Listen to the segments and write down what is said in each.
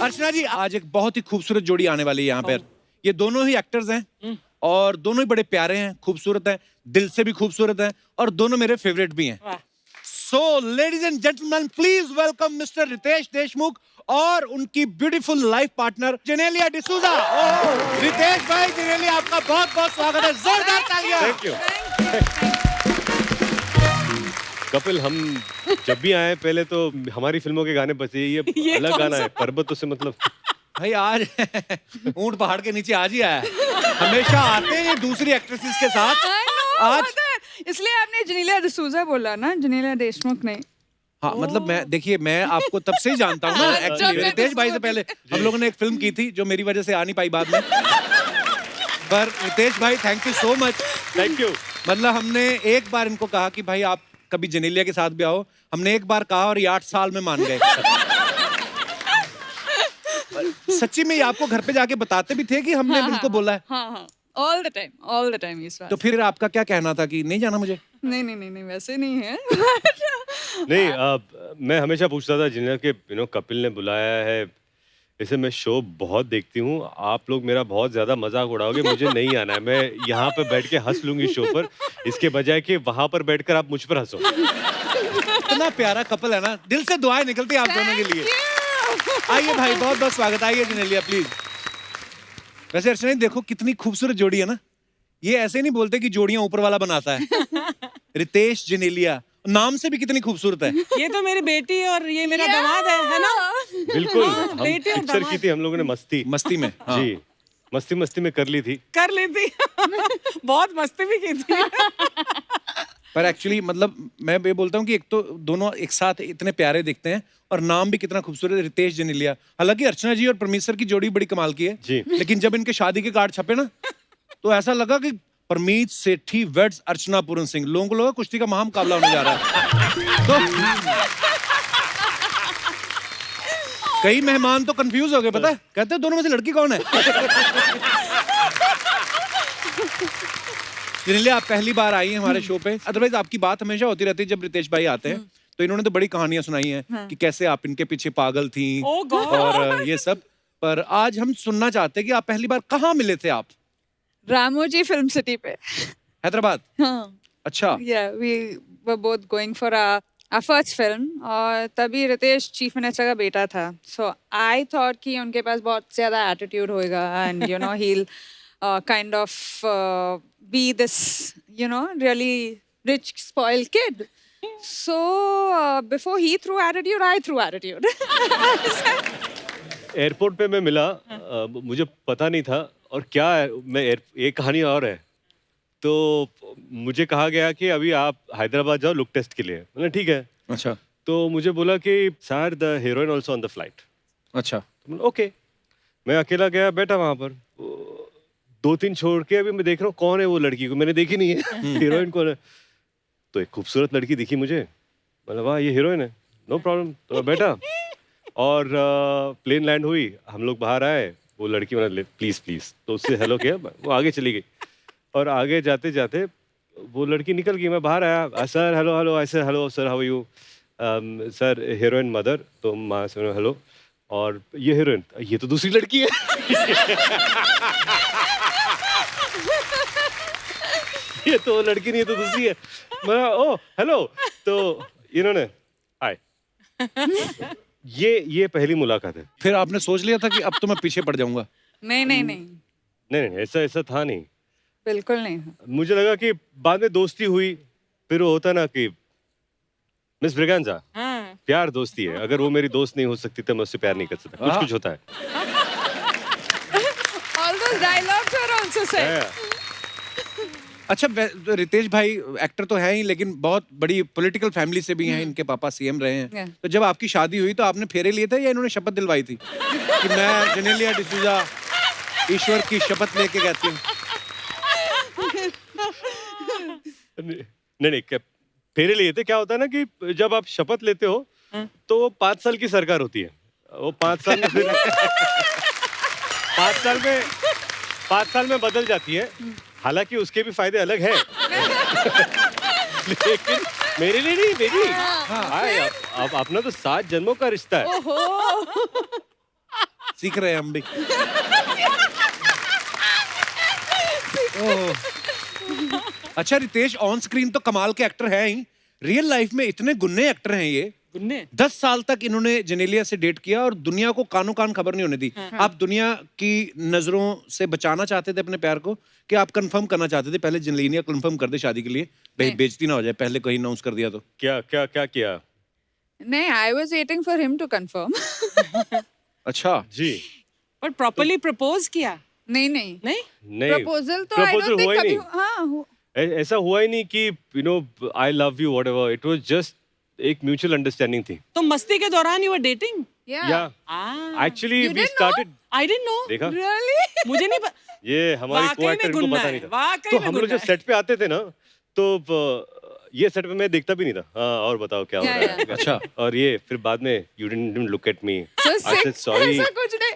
अर्चना जी, आज एक बहुत ही खूबसूरत जोड़ी आने वाली है यहाँ पर। ये दोनों ही एक्टर्स हैं और दोनों ही बड़े प्यारे हैं, खूबसूरत हैं, दिल से भी खूबसूरत हैं और दोनों मेरे फेवरेट भी हैं। So, ladies and gentlemen, please welcome Mr. Ritesh Deshmukh और उनकी beautiful life partner Genelia D'Souza. Ritesh भाई, जेनेलिया, आपका बहुत बहुत स्वागत है, जोरदार तालियां। Thank you. कपिल, हम जब भी आए पहले तो हमारी फिल्मों के गाने बजे। ये अलग गाना है, पर्वतों से मतलब। भाई आज ऊंट पहाड़ के नीचे आज ही आया है। हमेशा आते हैं दूसरी एक्ट्रेसेस के साथ। आज इसलिए आपने जेनेलिया डिसूजा बोला ना, जेनेलिया देशमुख नहीं। हाँ, मतलब मैं आपको तब से ही जानता हूँ ना। एक्चुअली रितेश भाई से पहले हम लोगों ने एक फिल्म की थी जो मेरी वजह से आ नहीं पाई बाद में। पर रितेश भाई, thank you so much. Thank you. मतलब हमने एक बार इनको कहा कि भाई आप कभी जेनेलिया के साथ भी आओ। हमने एक बार कहा और ये 8 साल में मान गए। सच्ची में ये आपको घर पे जाके बताते भी थे कि हमने इनको बोला है? हाँ, all the time इस बात। तो फिर आपका क्या कहना था कि नहीं जाना मुझे? नहीं, वैसे नहीं है। नहीं, मैं हमेशा पूछता था जिन्हें कि कपिल ने बुलाया है, इसे मैं शो बहुत देखती हूँ, आप लोग मेरा बहुत ज्यादा मजाक उड़ाओगे, मुझे नहीं आना है, मैं यहाँ पे बैठ के हंस लूंगी शो पर, इसके बजाय कि वहां पर बैठकर आप मुझ पर हंसो। इतना प्यारा कपल है ना, दिल से दुआएं निकलती है आप दोनों के लिए। आइए भाई, बहुत बहुत स्वागत। आइए जेनेलिया, प्लीज। वैसे अर्चना जी, देखो कितनी खूबसूरत जोड़ी है ना। ये ऐसे नहीं बोलते कि जोड़ियां ऊपर वाला बनाता है। रितेश जेनेलिया, नाम से भी कितनी खूबसूरत है। ये तो मेरी बेटी और ये मेरा दामाद है ना? बिल्कुल। हम बेटे और पिक्चर की थी हम लोगों ने मस्ती में। हाँ। जी, मस्ती में कर ली थी। कर लेती। बहुत मस्ती भी की थी। पर एक्चुअली मतलब मैं ये बोलता हूँ कि एक तो दोनों एक साथ इतने प्यारे दिखते हैं और नाम भी कितना खूबसूरत है, रितेश जेनेलिया। हालांकि अर्चना जी और परमेश्वर की जोड़ी बड़ी कमाल की है जी। लेकिन जब इनके शादी के कार्ड छपे ना, तो ऐसा लगा कि परमीत सेठी वेड्स अर्चना पूरन सिंह। लोगों को लगा कुश्ती का महामुकाबला होने जा रहा है। तो कई मेहमान तो कंफ्यूज हो गए, पता है, कहते हैं दोनों में से लड़की कौन है। जेनेलिया, आप पहली बार आई हैं हमारे शो पे। अदरवाइज आपकी बात हमेशा होती रहती है जब रितेश भाई आते हैं, तो इन्होंने तो बड़ी कहानियां सुनाई हैं कि कैसे आप इनके पीछे पागल थी और ये सब। पर आज हम सुनना चाहते हैं कि आप पहली बार कहाँ मिले थे आप? रामोजी फिल्म सिटी पे। हैदराबाद? हाँ। अच्छा। Yeah, we were both going for our first film और तभी रितेश चीफ मिनिस्टर का बेटा था। So I thought कि उनके पास बहुत ज़्यादा एटीट्यूड होएगा and you know he'll kind of be this really rich spoiled kid. So before he threw attitude, I threw attitude. Airport पे मैं मिला, मुझे पता नहीं था और क्या है, एक कहानी और है। तो मुझे कहा गया कि अभी आप हैदराबाद जाओ लुक टेस्ट के लिए। मैंने ठीक है। अच्छा। तो मुझे बोला कि sir the heroine also on the flight. अच्छा। तो ओके, मैं अकेला गया, बैठा वहां पर। 2-3 छोड़ के अभी मैं देख रहा हूँ कौन है वो लड़की, को मैंने देखी नहीं है। हीरोइन कौन है? तो एक खूबसूरत लड़की दिखी मुझे, मतलब वाह ये हीरोइन है, नो प्रॉब्लम। तो मैं बैठा और प्लेन लैंड हुई, हम लोग बाहर आए, वो लड़की मैंने प्लीज तो उससे हेलो किया, वो आगे चली गई। और आगे जाते जाते वो लड़की निकल गई, मैं बाहर आया, सर हेलो, ऐसे hello sir, how are you? Sir heroine mother, तो माँ से हेलो, और ये हीरोइन, ये तो दूसरी लड़की है। ये तो लड़की नहीं, ये तो दूसरी है। मैं ओ हेलो, तो इन्होंने हाय। ये पहली मुलाकात है। फिर आपने सोच लिया था कि अब तो मैं पीछे पड़ जाऊंगा? नहीं, ऐसा था नहीं, बिल्कुल नहीं। मुझे लगा कि बाद में दोस्ती हुई, फिर वो होता ना कि मिस ब्रिगेंजा, प्यार दोस्ती है, अगर वो मेरी दोस्त नहीं हो सकती तो मैं उससे प्यार नहीं कर सकता। कुछ होता है। All those dialogues were also said. अच्छा, रितेश भाई एक्टर तो है ही लेकिन बहुत बड़ी पॉलिटिकल फैमिली से भी हैं, इनके पापा सीएम रहे हैं। तो जब आपकी शादी हुई तो आपने फेरे लिए थे या इन्होंने शपथ दिलवाई थी कि मैं जेनेलिया डिसूजा ईश्वर की शपथ लेके कहती हूँ? नहीं, फेरे लिए थे। क्या होता है ना कि जब आप शपथ लेते हो तो वो 5 साल की सरकार होती है, वो 5 साल में फिर 5 साल में बदल जाती है। हालांकि उसके भी फायदे अलग हैं। लेकिन मेरे लिए नहीं, बेबी। अब अपना तो 7 जन्मों का रिश्ता है। सीख रहे हैं हम भी। ओह। अच्छा रितेश ऑन स्क्रीन तो कमाल के एक्टर हैं ही, रियल लाइफ में इतने गुन्ने एक्टर हैं ये। गुन्ने 10 साल तक इन्होंने जेनेलिया से डेट किया और दुनिया को कानों कान खबर नहीं होने दी। आप दुनिया की नजरों से बचाना चाहते थे अपने प्यार को, कि आप कंफर्म करना चाहते थे पहले जेनेलिया कंफर्म कर दे शादी के लिए, नहीं। बेइज्जती ना हो जाए पहले कहीं अनाउंस कर दिया तो। क्या क्या क्या किया? नहीं, I was waiting for him to confirm. अच्छा जी पर प्रॉपर्ली प्रपोज किया नहीं नहीं नहीं? नहीं, प्रपोजल तो I proposal don't think हुआ ही कभी नहीं। हाँ ऐसा हुआ ही नहीं कि I love you whatever, it was just एक म्यूचुअल अंडरस्टैंडिंग थी। तो मस्ती के दौरान यू वर डेटिंग? yeah. या Ah, actually You we didn't started, I didn't know. देखा Really? मुझे नहीं ये हमारे वाकई को में एक्टर को गुन्ना पता है, नहीं था। वाकई तो में हम लोग गुन्ना जब है। सेट पे आते थे ना तो ये सेट पे मैं देखता भी नहीं था। हाँ और बताओ क्या हो Yeah, रहा है? अच्छा और ये फिर बाद में you didn't look at me, So I said sick. Sorry. ऐसा कुछ नहीं.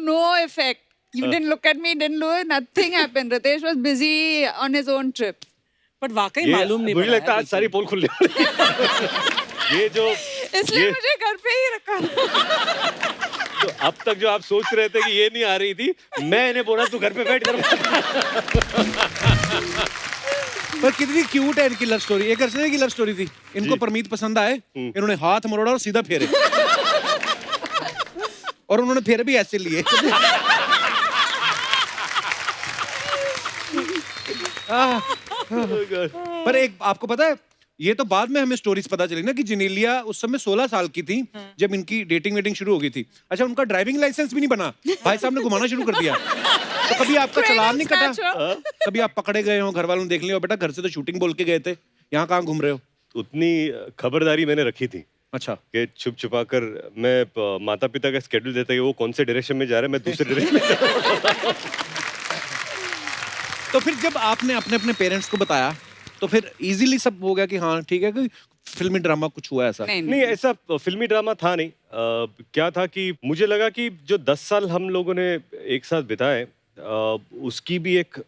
No effect. You didn't look at me, didn't do it. Nothing happened. Ritesh was busy on his own trip. But वाकई ये मालूम नहीं मुझे पड़ा लगता है है आज सारी पोल खुलने वाली है। ये जो इसलिए ये मुझे घर पे ही रखा। तो अब तक जो आप सोच रहे थे कि ये नहीं आ रही थी, मैं इन्हें बोला तू घर पे बैठ कर। पर कितनी क्यूट है इनकी लव स्टोरी। एक अर्चना की लव स्टोरी थी, इनको जी। परमीत पसंद आए, इन्होंने हाथ मरोड़ा और सीधा फेरे। और उन्होंने फेरे भी ऐसे लिए। पर एक आपको पता है, ये तो बाद में हमें स्टोरीज पता चली ना कि जेनेलिया उस समय 16 साल की थी जब इनकी डेटिंग वेटिंग शुरू हो गई थी। अच्छा उनका ड्राइविंग लाइसेंस भी नहीं बना, भाई साहब ने घुमाना शुरू कर दिया। तो कभी आपका चलान नहीं कटा? कभी आप पकड़े गए हो, घर वालों ने देख लिया हो, बेटा घर से तो शूटिंग बोल के गए थे, यहाँ कहाँ घूम रहे हो? उतनी खबरदारी मैंने रखी थी अच्छा कि छुप छुपा कर मैं माता पिता का स्केड्यूल देता कि वो कौन से डायरेक्शन में जा रहे हैं, मैं दूसरे डायरेक्शन में जा रहा हूँ। तो फिर जब आपने अपने अपने पेरेंट्स को बताया तो फिर इजीली सब हो गया कि हाँ ठीक है, कोई फिल्मी ड्रामा कुछ हुआ ऐसा? नहीं ऐसा फिल्मी ड्रामा था नहीं। क्या था कि मुझे लगा कि जो 10 साल हम लोगों ने एक साथ बिताए उसकी भी एक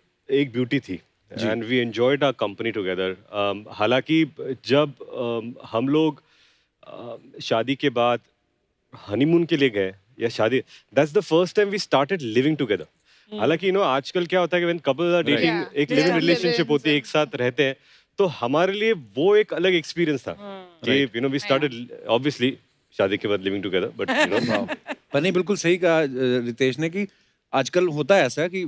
ब्यूटी थी and we enjoyed our company together. हालांकि जब हम लोग शादी के बाद हनीमून के लिए गए या शादी, that's the first time we started living together. हालांकि आजकल क्या होता है कि when couples are dating Yeah. एक लिविंग Yeah. रिलेशनशिप होती है, एक साथ रहते हैं, तो हमारे लिए वो एक अलग एक्सपीरियंस था कि वी स्टार्टेड ऑब्वियसली शादी के बाद लिविंग टुगेदर बट पर नहीं, बिल्कुल सही कहा रितेश ने कि आजकल होता है ऐसा कि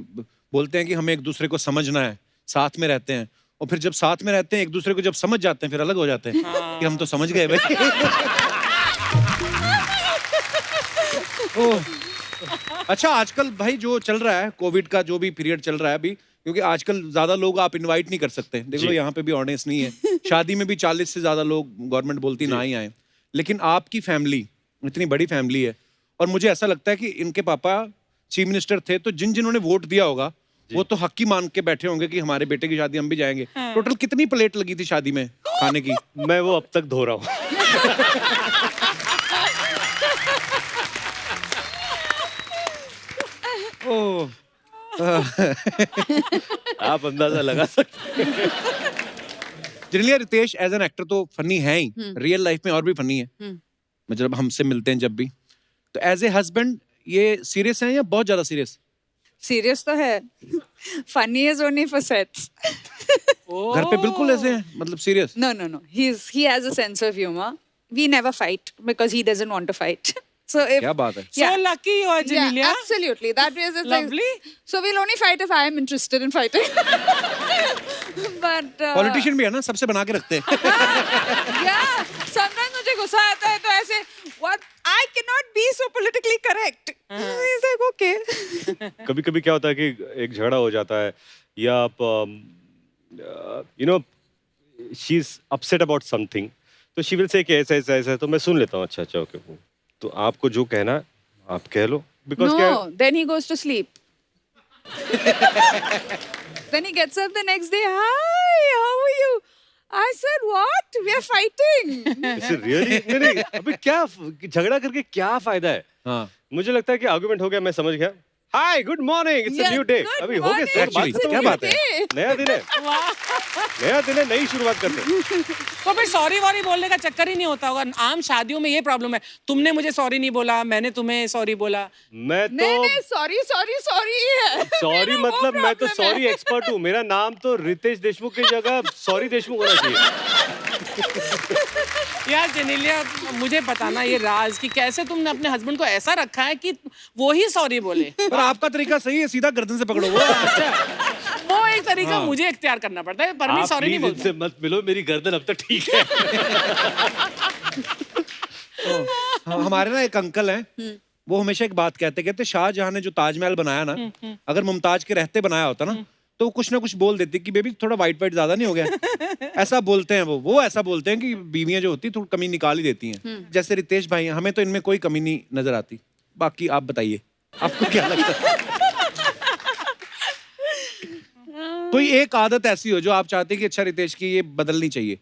बोलते हैं कि हमें एक दूसरे को समझना है, साथ में रहते हैं, और फिर जब साथ में रहते हैं एक दूसरे को जब समझ जाते हैं फिर अलग हो जाते हैं कि हम तो समझ गए भाई। ओह। अच्छा आजकल भाई जो चल रहा है, कोविड का जो भी पीरियड चल रहा है अभी, क्योंकि आजकल ज्यादा लोग आप इनवाइट नहीं कर सकते, देख लो जी। यहाँ पे भी ऑडियंस नहीं है, शादी में भी 40 से ज्यादा लोग गवर्नमेंट बोलती ना ही आए, लेकिन आपकी फैमिली इतनी बड़ी फैमिली है और मुझे ऐसा लगता है कि इनके पापा चीफ मिनिस्टर थे तो जिन्होंने वोट दिया होगा वो तो हक ही मान के बैठे होंगे कि हमारे बेटे की शादी हम भी जाएंगे। टोटल कितनी प्लेट लगी थी शादी में खाने की? मैं वो अब तक धो रहा हूँ। ओह। आप अंदाजा लगा सकते हैं। Generally Ritesh as an actor तो फनी है ही, रियल लाइफ में और भी फनी है, मतलब हमसे मिलते हैं जब भी, तो एज ए हस्बैंड ये सीरियस है या बहुत ज्यादा सीरियस? सीरियस तो है, funny is only for sets. घर पे बिल्कुल ऐसे हैं, मतलब serious? No. He has a sense of humor. We never fight because he doesn't want to fight. So if क्या बात है। So lucky you are, Janelia. yeah, absolutely. That is it's Lovely. Like, so we'll only fight if I am interested in fighting. But politician भी है ना, सबसे बना के रखते हैं। yeah, sometimes मुझे गुस्सा आता है तो ऐसे what I cannot be so politically correct. He's like okay. कभी कभी क्या होता है कि एक झगड़ा हो जाता है या आप she is upset about something, तो शी विल से कि ऐसा ऐसा ऐसा, तो मैं सुन लेता हूँ अच्छा अच्छा ओके, तो आपको जो कहना है आप कह लो, बिकॉज क्या No, then he goes to sleep. Then he gets up the next day. Hi, how are you? I said, what? We are fighting. Really नहीं अभी क्या झगड़ा करके क्या फायदा है? हाँ मुझे लगता है कि आर्गुमेंट हो गया, मैं समझ गया, hi good morning it's a Yeah, new day, good अभी हो गया morning, sir, Actually, it's a क्या new बात है? day. नया दिन है। Wow. नया दिन है, नई शुरुआत करते हैं। तो फिर सॉरी वॉरी बोलने का चक्कर ही नहीं होता होगा। आम शादियों में ये प्रॉब्लम है, तुमने मुझे सॉरी नहीं बोला, मैंने तुम्हें सॉरी बोला। मैं नहीं तो नहीं सॉरी सॉरी सॉरी है सॉरी मेरा वो मतलब मैं तो problem है। सॉरी एक्सपर्ट हूँ। मेरा नाम तो रितेश देशमुख की जगह सॉरी देशमुख होना चाहिए। यार जेनेलिया, मुझे बताना ये राज कि कैसे तुमने अपने हस्बैंड को ऐसा रखा है कि वो ही सॉरी बोले। पर आपका तरीका सही है, सीधा गर्दन से पकड़ो वो। अच्छा, वो एक तरीका मुझे इख्तियार करना पड़ता है, पर मैं आप सॉरी नहीं प्लीज बोलता। इनसे मत मिलो, मेरी गर्दन अब तक ठीक है। हमारे ना एक अंकल हैं, वो हमेशा एक बात कहते शाहजहां ने जो ताजमहल बनाया ना, अगर मुमताज के रहते बनाया होता ना, तो कुछ ना कुछ बोल देती कि बेबी थोड़ा वाइट वाइट ज्यादा नहीं हो गया। ऐसा बोलते हैं वो ऐसा बोलते हैं कि बीवियां जो होती है थोड़ी कमी निकाल ही देती हैं। जैसे रितेश भाई हैं, हमें तो इनमें कोई कमी नहीं नजर आती। बाकी आप बताइए, आपको क्या लगता है? कोई एक आदत ऐसी हो जो आप चाहते हैं कि अच्छा रितेश की ये बदलनी चाहिए?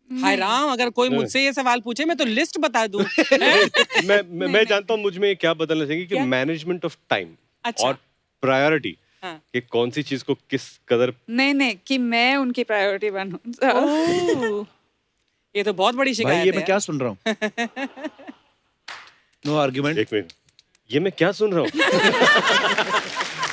हाय राम, अगर कोई मुझसे ये सवाल पूछे मैं तो लिस्ट बता दूं। मैं जानता हूँ मुझ में क्या बदलना चाहिए कि क्या? मैनेजमेंट ऑफ टाइम अच्छा। और प्रायोरिटी, हाँ। कि कौन सी चीज को किस कदर। नहीं कि मैं उनकी प्रायोरिटी बनूं। ओह, ये तो बहुत बड़ी भाई शिकायत ये है मैं क्या सुन रहा हूँ? No argument. एक मिनट, ये मैं क्या सुन रहा हूँ?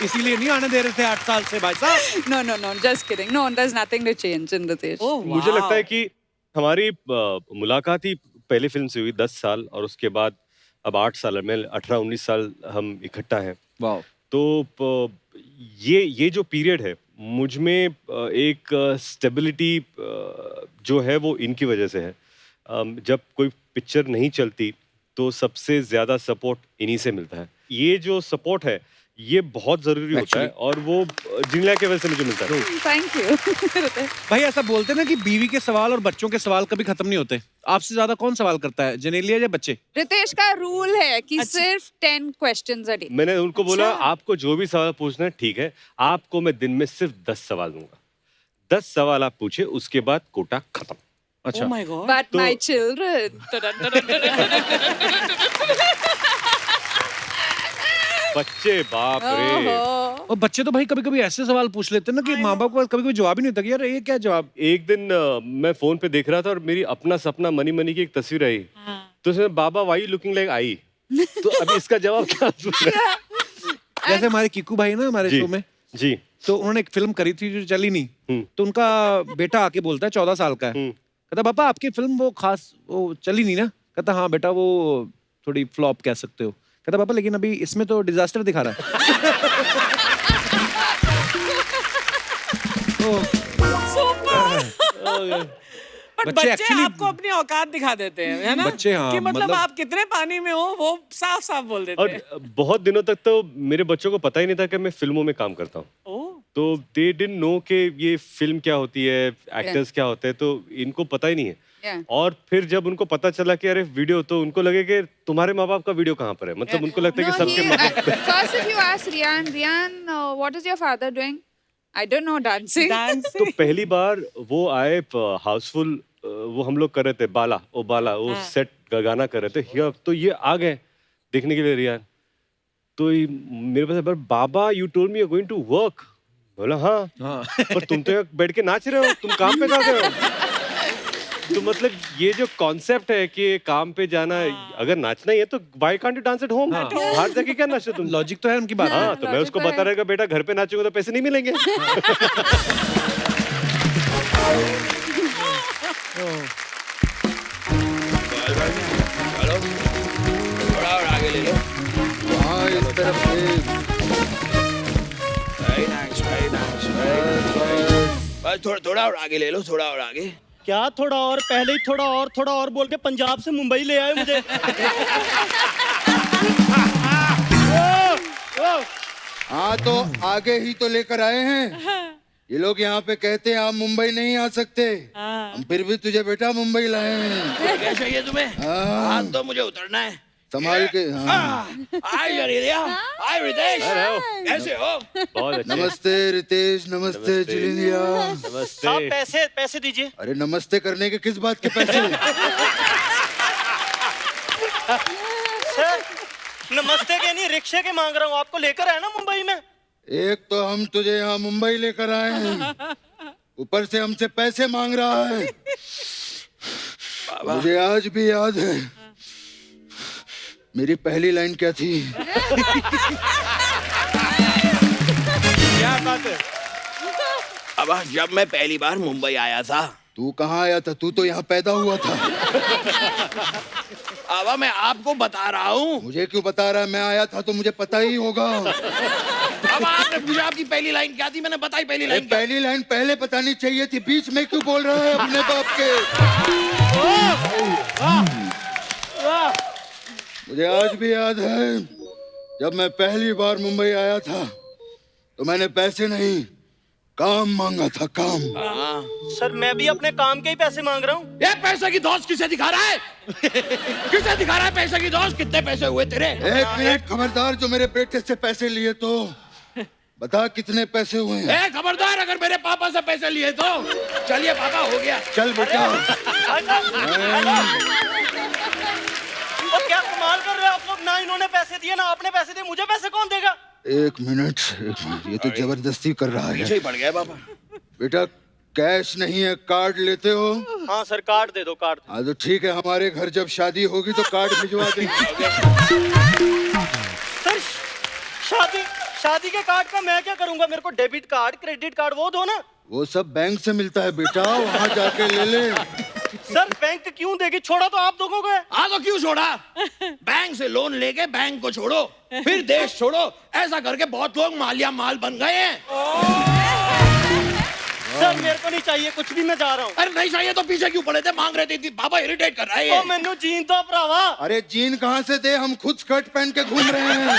इसीलिए नहीं आने दे रहे थे 8 साल से भाई साहब। No, just kidding. No, there's nothing to change in Ritesh. ओह, मुझे वाह। लगता है कि हमारी मुलाकात ही पहली फिल्म से हुई 10 साल, और उसके बाद अब 8 साल में 18-19 साल हम इकट्ठा हैं। वाह। तो ये जो पीरियड है मुझ में एक स्टेबिलिटी जो है वो इनकी वजह से है। जब कोई पिक्चर नहीं चलती तो सबसे ज्यादा सपोर्ट इन्हीं से मिलता है। ये जो सपोर्ट है ये बहुत जरूरी होता है, और वो जिनला की वजह से मुझे मिलता है। Thank you. Ritesh. भाई ऐसा बोलते हैं ना कि बीवी के सवाल और बच्चों के सवाल कभी खत्म नहीं होते। आपसे ज्यादा कौन सवाल करता है, जेनेलिया या बच्चे? रितेश का रूल है कि सिर्फ 10 questions a day. मैंने उनको बोला अच्छा। आपको जो भी सवाल पूछना है ठीक है, आपको मैं दिन में सिर्फ 10 सवाल दूंगा। 10 सवाल आप पूछे, उसके बाद कोटा खत्म। अच्छा। Oh my God. But तो- my children. बच्चे बाप रे। ओहो। और बच्चे तो भाई कभी कभी ऐसे सवाल पूछ लेते हैं ना कि माँ बाप को कभी कभी जवाब ही नहीं होता कि यार ये क्या जवाब। एक दिन मैं फोन पे देख रहा था और मेरी अपना सपना मनी मनी की एक तस्वीर आई, हाँ। तो उसमें बाबा वाई लुकिंग लाइक आई। तो अभी इसका जवाब क्या दूं? जैसे हमारे किकू भाई ना हमारे जी शो में, जी। तो उन्होंने एक फिल्म करी थी जो चली नहीं, तो उनका बेटा आके बोलता है 14 साल का है, कहता पापा आपकी फिल्म वो खास वो चली नहीं ना? कहता हाँ बेटा वो थोड़ी फ्लॉप कह सकते हो। कहता पापा लेकिन अभी इसमें तो डिजास्टर दिखा रहा है। बट बच्चे बच्चे actually- आपको अपनी औकात दिखा देते हैं, है ना? बच्चे, हाँ, कि मतलब मतलब- आप कितने पानी में हो वो साफ साफ बोल देते और हैं। बहुत दिनों तक तो मेरे बच्चों को पता ही नहीं था कि मैं फिल्मों में काम करता हूँ। ओह, तो दे डिडंट नो कि ये फिल्म क्या होती है, एक्टर्स क्या होते हैं, तो इनको पता ही नहीं है। Yeah. और फिर जब उनको पता चला कि अरे वीडियो, तो उनको लगे कि तुम्हारे माँ बाप का वीडियो कहाँ पर है। मतलब उनको लगता है कि सबके माँ बाप। First if you ask Rian, what is your father doing? I don't know, dancing. तो पहली बार वो आए हाउसफुल, वो हम लोग कर रहे थे बाला वो हाँ। सेट गाना कर रहे थे हियर, तो ये आ गए देखने के लिए रियान। तो मेरे पास पर बाबा you told me you are going to work. बोला हाँ, हाँ। पर तुम तो यहाँ बैठ के नाच रहे हो, तुम काम पे जा रहे हो। तो मतलब ये जो कॉन्सेप्ट है कि काम पे जाना, अगर नाचना ही है तो why can't you dance at home? बाहर जाके क्या नाचते तुम? लॉजिक तो है उनकी बात। हाँ, तो मैं उसको बता रहेगा बेटा घर पे नाचूंगा तो पैसे नहीं मिलेंगे। थोड़ा और आगे ले लो। हाँ इस तरफ से Very nice, very nice, बस थोड़ा और आगे ले लो, थोड़ा और आगे। क्या थोड़ा और? पहले ही थोड़ा और बोल के पंजाब से मुंबई ले आए मुझे। हाँ तो आगे ही तो लेकर आए हैं। ये लोग यहाँ पे कहते हैं आप मुंबई नहीं आ सकते, हम फिर भी तुझे बेटा मुंबई लाए हैं। क्या चाहिए तुम्हें? हाँ। हाथ तो मुझे उतरना है। संभाल के। हाँ। हाय जनेलिया, हाय रितेश, कैसे हो? बहुत अच्छा। नमस्ते रितेश, नमस्ते जिलिंदिया। नमस्ते। साहब पैसे दीजिए। अरे नमस्ते करने के किस बात के पैसे? सर नमस्ते के नहीं रिक्शे के मांग रहा हूँ, आपको लेकर आया ना मुंबई में। एक तो हम तुझे यहाँ मुंबई लेकर आए हैं, ऊपर से हमसे पैसे मांग रहा है। मुझे आज भी याद है मेरी पहली लाइन क्या थी। क्या बात है। अब जब मैं पहली बार मुंबई आया था, तू कहाँ आया था? तू तो यहाँ पैदा हुआ था। अब मैं आपको बता रहा हूँ। मुझे क्यों बता रहा है? मैं आया था तो मुझे पता ही होगा। अब आपने पूछा आपकी पहली लाइन क्या थी, मैंने बताई पहली लाइन क्या। पहली लाइन पहले बतानी चाहिए थी, बीच में क्यों बोल रहा है अपने बाप के? मुझे आज भी याद है जब मैं पहली बार मुंबई आया था तो मैंने पैसे नहीं काम मांगा था, काम। सर मैं भी अपने काम के ही पैसे मांग रहा हूँ। ये पैसे की दोस्त किसे दिखा रहा है? किसे दिखा रहा है पैसे की दोस्त? कितने पैसे हुए तेरे? एक मिनट, खबरदार, जो मेरे बेटे से पैसे लिए तो बता कितने पैसे हुए हैं? खबरदार, अगर मेरे पापा से पैसे लिए तो। चलिए पापा, हो गया। चल बेटा। और क्या कमाल कर रहे हो आप लोग, ना इन्होंने पैसे दिए ना आपने पैसे दिए, मुझे पैसे कौन देगा? एक मिनट, ये तो जबरदस्ती कर रहा है। पीछे ही पड़ गया पापा। बेटा कैश नहीं है, कार्ड लेते हो? हाँ सर, कार्ड दे दो, कार्ड। हाँ तो ठीक है, हमारे घर जब शादी होगी तो कार्ड भिजवा देंगे। सर शादी के कार्ड का मैं क्या करूंगा? मेरे को डेबिट कार्ड, क्रेडिट कार्ड वो दो ना। वो सब बैंक से मिलता है बेटा, वहाँ जाके ले ले। सर बैंक क्यों देगी? छोड़ा तो आप लोगों को है। हाँ तो क्यों छोड़ा? बैंक से लोन लेके बैंक को छोड़ो, फिर देश छोड़ो। ऐसा करके बहुत लोग मालिया माल बन गए हैं। सर मेरे को नहीं चाहिए कुछ भी, मैं जा रहा हूँ। अरे नहीं चाहिए तो पीछे क्यों पड़े थे? मांग रहे थे पापा, इरिटेट कर रहा है ये। ओ मैनू जीन दो भरावा। अरे जीन कहाँ से दे, हम खुद स्कर्ट पहन के घूम रहे हैं।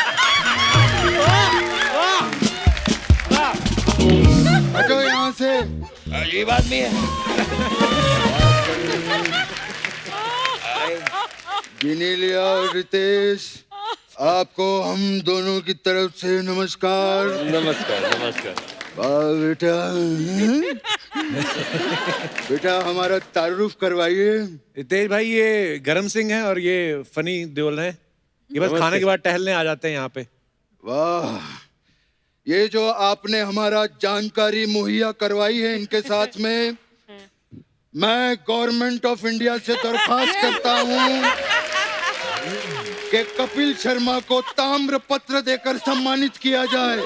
हटो यहाँ से। अजीब आदमी है। जिनेलिया और रितेश, आपको हम दोनों की तरफ से नमस्कार। नमस्कार नमस्कार। वाह बेटा। बेटा हमारा तारुफ करवाइए। रितेश भाई, ये गरम सिंह है और ये फनी देओल है। ये बस खाने के बाद टहलने आ जाते हैं यहाँ पे। वाह, ये जो आपने हमारा जानकारी मुहैया करवाई है, इनके साथ में मैं गवर्नमेंट ऑफ इंडिया से दरखास्त करता हूँ कि कपिल शर्मा को ताम्र पत्र देकर सम्मानित किया जाए।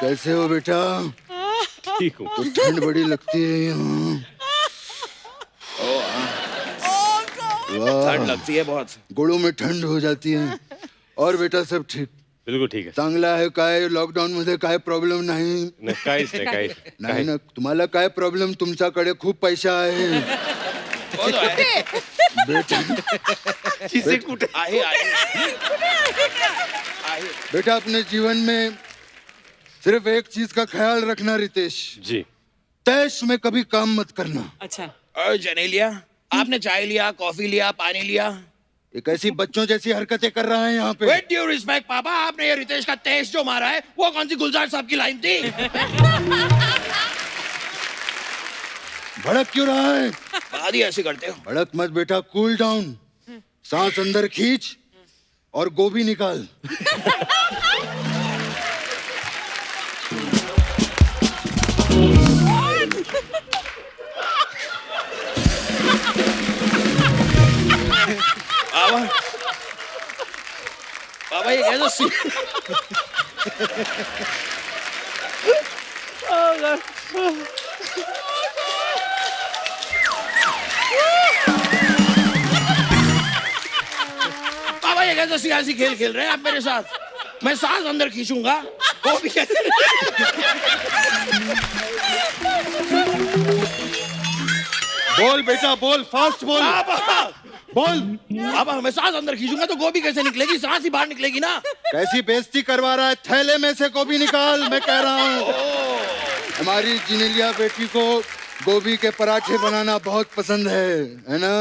कैसे हो बेटा? ठीक हूँ। तो ठंड बड़ी लगती है यहाँ। ठंड लगती है बहुत। गुड़ों में ठंड हो जाती है। और बेटा सब ठीक? बिलकुल ठीक आहे. चांगला आहे काय? लॉकडाऊन मध्ये काय प्रॉब्लेम नाही? काहीच नाही काहीच नाही ना. तुम्हाला काय प्रॉब्लेम? तुमच्याकडे खूप पैसा आहे बेटा. कुठे आहे? बेटा अपने जीवन में सिर्फ एक चीज का ख्याल रखना रितेश, जी. तैश में कभी काम मत करना. अच्छा जनेलिया, आपने चाय लिया, कॉफी लिया, पानी लिया? एक ऐसी बच्चों जैसी हरकतें कर रहा है यहाँ पे. विद ड्यू रिस्पेक्ट पापा, आपने ये रितेश का तेज जो मारा है वो कौन सी गुलजार साहब की लाइन थी? भड़क क्यों रहा है? बात ही ऐसी करते हो. भड़क मत बेटा, कूल डाउन. सांस अंदर खींच और गोभी निकाल. बाबा ये कैसे बाबा ये कैसे सियासी खेल खेल रहे हैं आप मेरे साथ? मैं सांस अंदर खींचूंगा, वो भी कैसे? बोल बेटा बोल, फास्ट बोल. बोल. बाबा मैं सांस अंदर खींचूंगा तो गोभी कैसे निकलेगी? सांस ही बाहर निकलेगी ना. कैसी बेइज्जती करवा रहा है? थैले में से गोभी निकाल, मैं कह रहा हूँ. हमारी जिनेलिया बेटी को गोभी के पराठे बनाना बहुत पसंद है ना?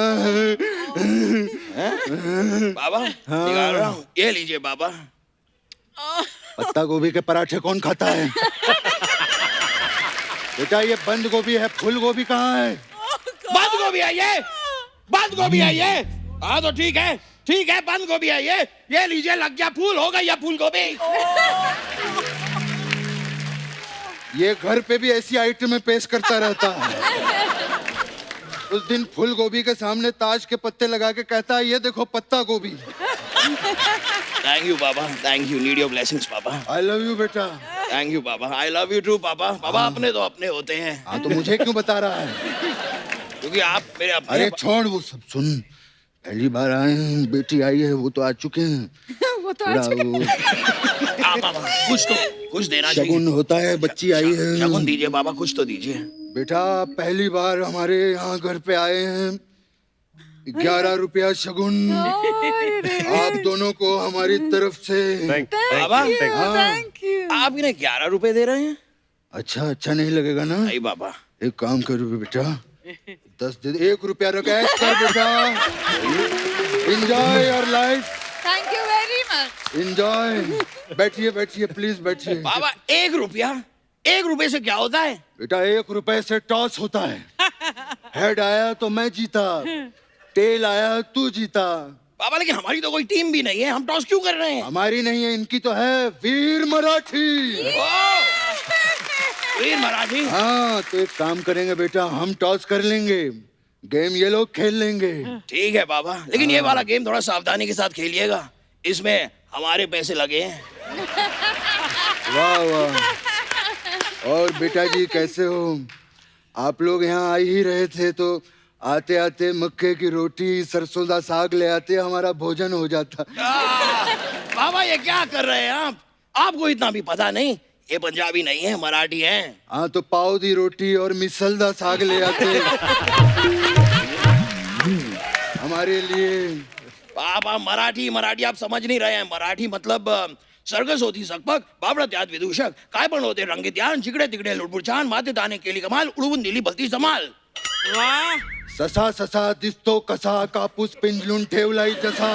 बाबा निकाल रहा हूँ, ये लीजिए बाबा. पत्ता गोभी के पराठे कौन खाता है? बेटा ये बंद गोभी है, फूल गोभी कहाँ है? बंद गोभी है ये, बंद गोभी है ये. हाँ तो ठीक है, ठीक है, बंद गोभी है ये लीजिए, लग गया फूल, हो गई फूल गोभी। ये घर पे भी ऐसी आइटमें पेश करता रहता है। उस दिन फूल गोभी के सामने ताज के पत्ते लगा के कहता है, ये देखो पत्ता गोभी। थैंक यू पापा, thank you, need your blessings पापा। आई लव यू बेटा। थैंक यू पापा, आई लव यू टू पापा। पापा अपने तो अपने होते हैं। हाँ तो मुझे क्यों बता रहा है? क्योंकि आप मेरे अपने। अरे छोड़ वो सब, सुन, पहली बार आए हैं, बेटी आई है, वो तो आ चुके हैं। वो तो आ चुके हैं। पापा कुछ देना शगुन चाहिए। होता है, बच्ची आई है। शगुन दीजिए पापा, कुछ तो दीजिए। बेटा पहली बार हमारे यहाँ घर पे आए हैं, 11 रुपया शगुन आप दोनों को हमारी तरफ से। पापा थैंक यू। आप इन्हें 11 रुपए दे रहे हैं? अच्छा नहीं लगेगा ना? नहीं पापा। एक काम करो बेटा, 10 दे, 1 रुपया रख कर बेटा। Enjoy your life, thank you very much. Enjoy. बैठिए बैठिए, प्लीज बैठिए। पापा 1 रुपया, 1 रुपए से क्या होता है? बेटा 1 रुपए से टॉस होता है। हेड आया तो मैं जीता, टेल आया तू जीता। पापा लेकिन हमारी तो कोई टीम भी नहीं है, हम टॉस क्यों कर रहे हैं? हमारी नहीं है, इनकी तो है, वीर मराठी। वीर मराठी। हाँ तो एक काम करेंगे बेटा, हम टॉस कर लेंगे, गेम ये लोग खेल लेंगे। ठीक है पापा, लेकिन ये वाला गेम थोड़ा सावधानी के साथ खेलिएगा, इसमें हमारे पैसे लगे हैं। वाह वाह। और बेटा जी कैसे हो? आप लोग यहाँ आ ही रहे थे तो आते आते मक्के की रोटी सरसों का साग ले आते, हमारा भोजन हो जाता। पापा ये क्या कर रहे हैं आप? आपको इतना भी पता नहीं, ये पंजाबी नहीं है, मराठी है। हाँ तो पाव दी रोटी और मिसल दा साग ले आते हमारे लिए। पापा मराठी आप समझ नहीं रहे हैं। मराठी मतलब सर्कस होती सकपक, बाबडत याद विदूषक, काय पण होते रंगीत यान, जिकडे तिकडे लुडबुड छान, माते ताने केली कमाल, उडवून दिली भलती जमाल। वाह। ससा ससा दिसतो कसा, कापूस पिंजलून ठेवलाय जसा।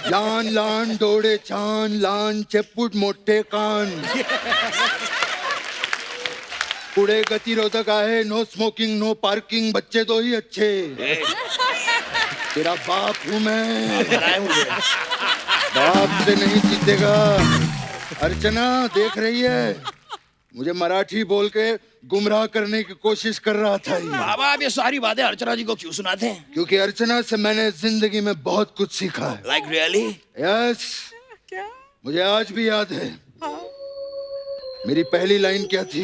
लहान लहान डोळे छान, लहान चेपूट मोठे कान। पुढे गतिरोधक आहे, नो स्मोकिंग नो पार्किंग, बच्चे तो ही अच्छे। तेरा बाप हूँ मैं, बनाए मुझे। बाप से नहीं जीतेगा। अर्चना देख रही है, मुझे मराठी बोल के गुमराह करने की कोशिश कर रहा था ये। बाबा आप ये सारी बातें अर्चना जी को क्यों सुनाते हैं? क्योंकि अर्चना से मैंने जिंदगी में बहुत कुछ सीखा है। Like really? यस, मुझे आज भी याद है। मेरी पहली लाइन क्या थी?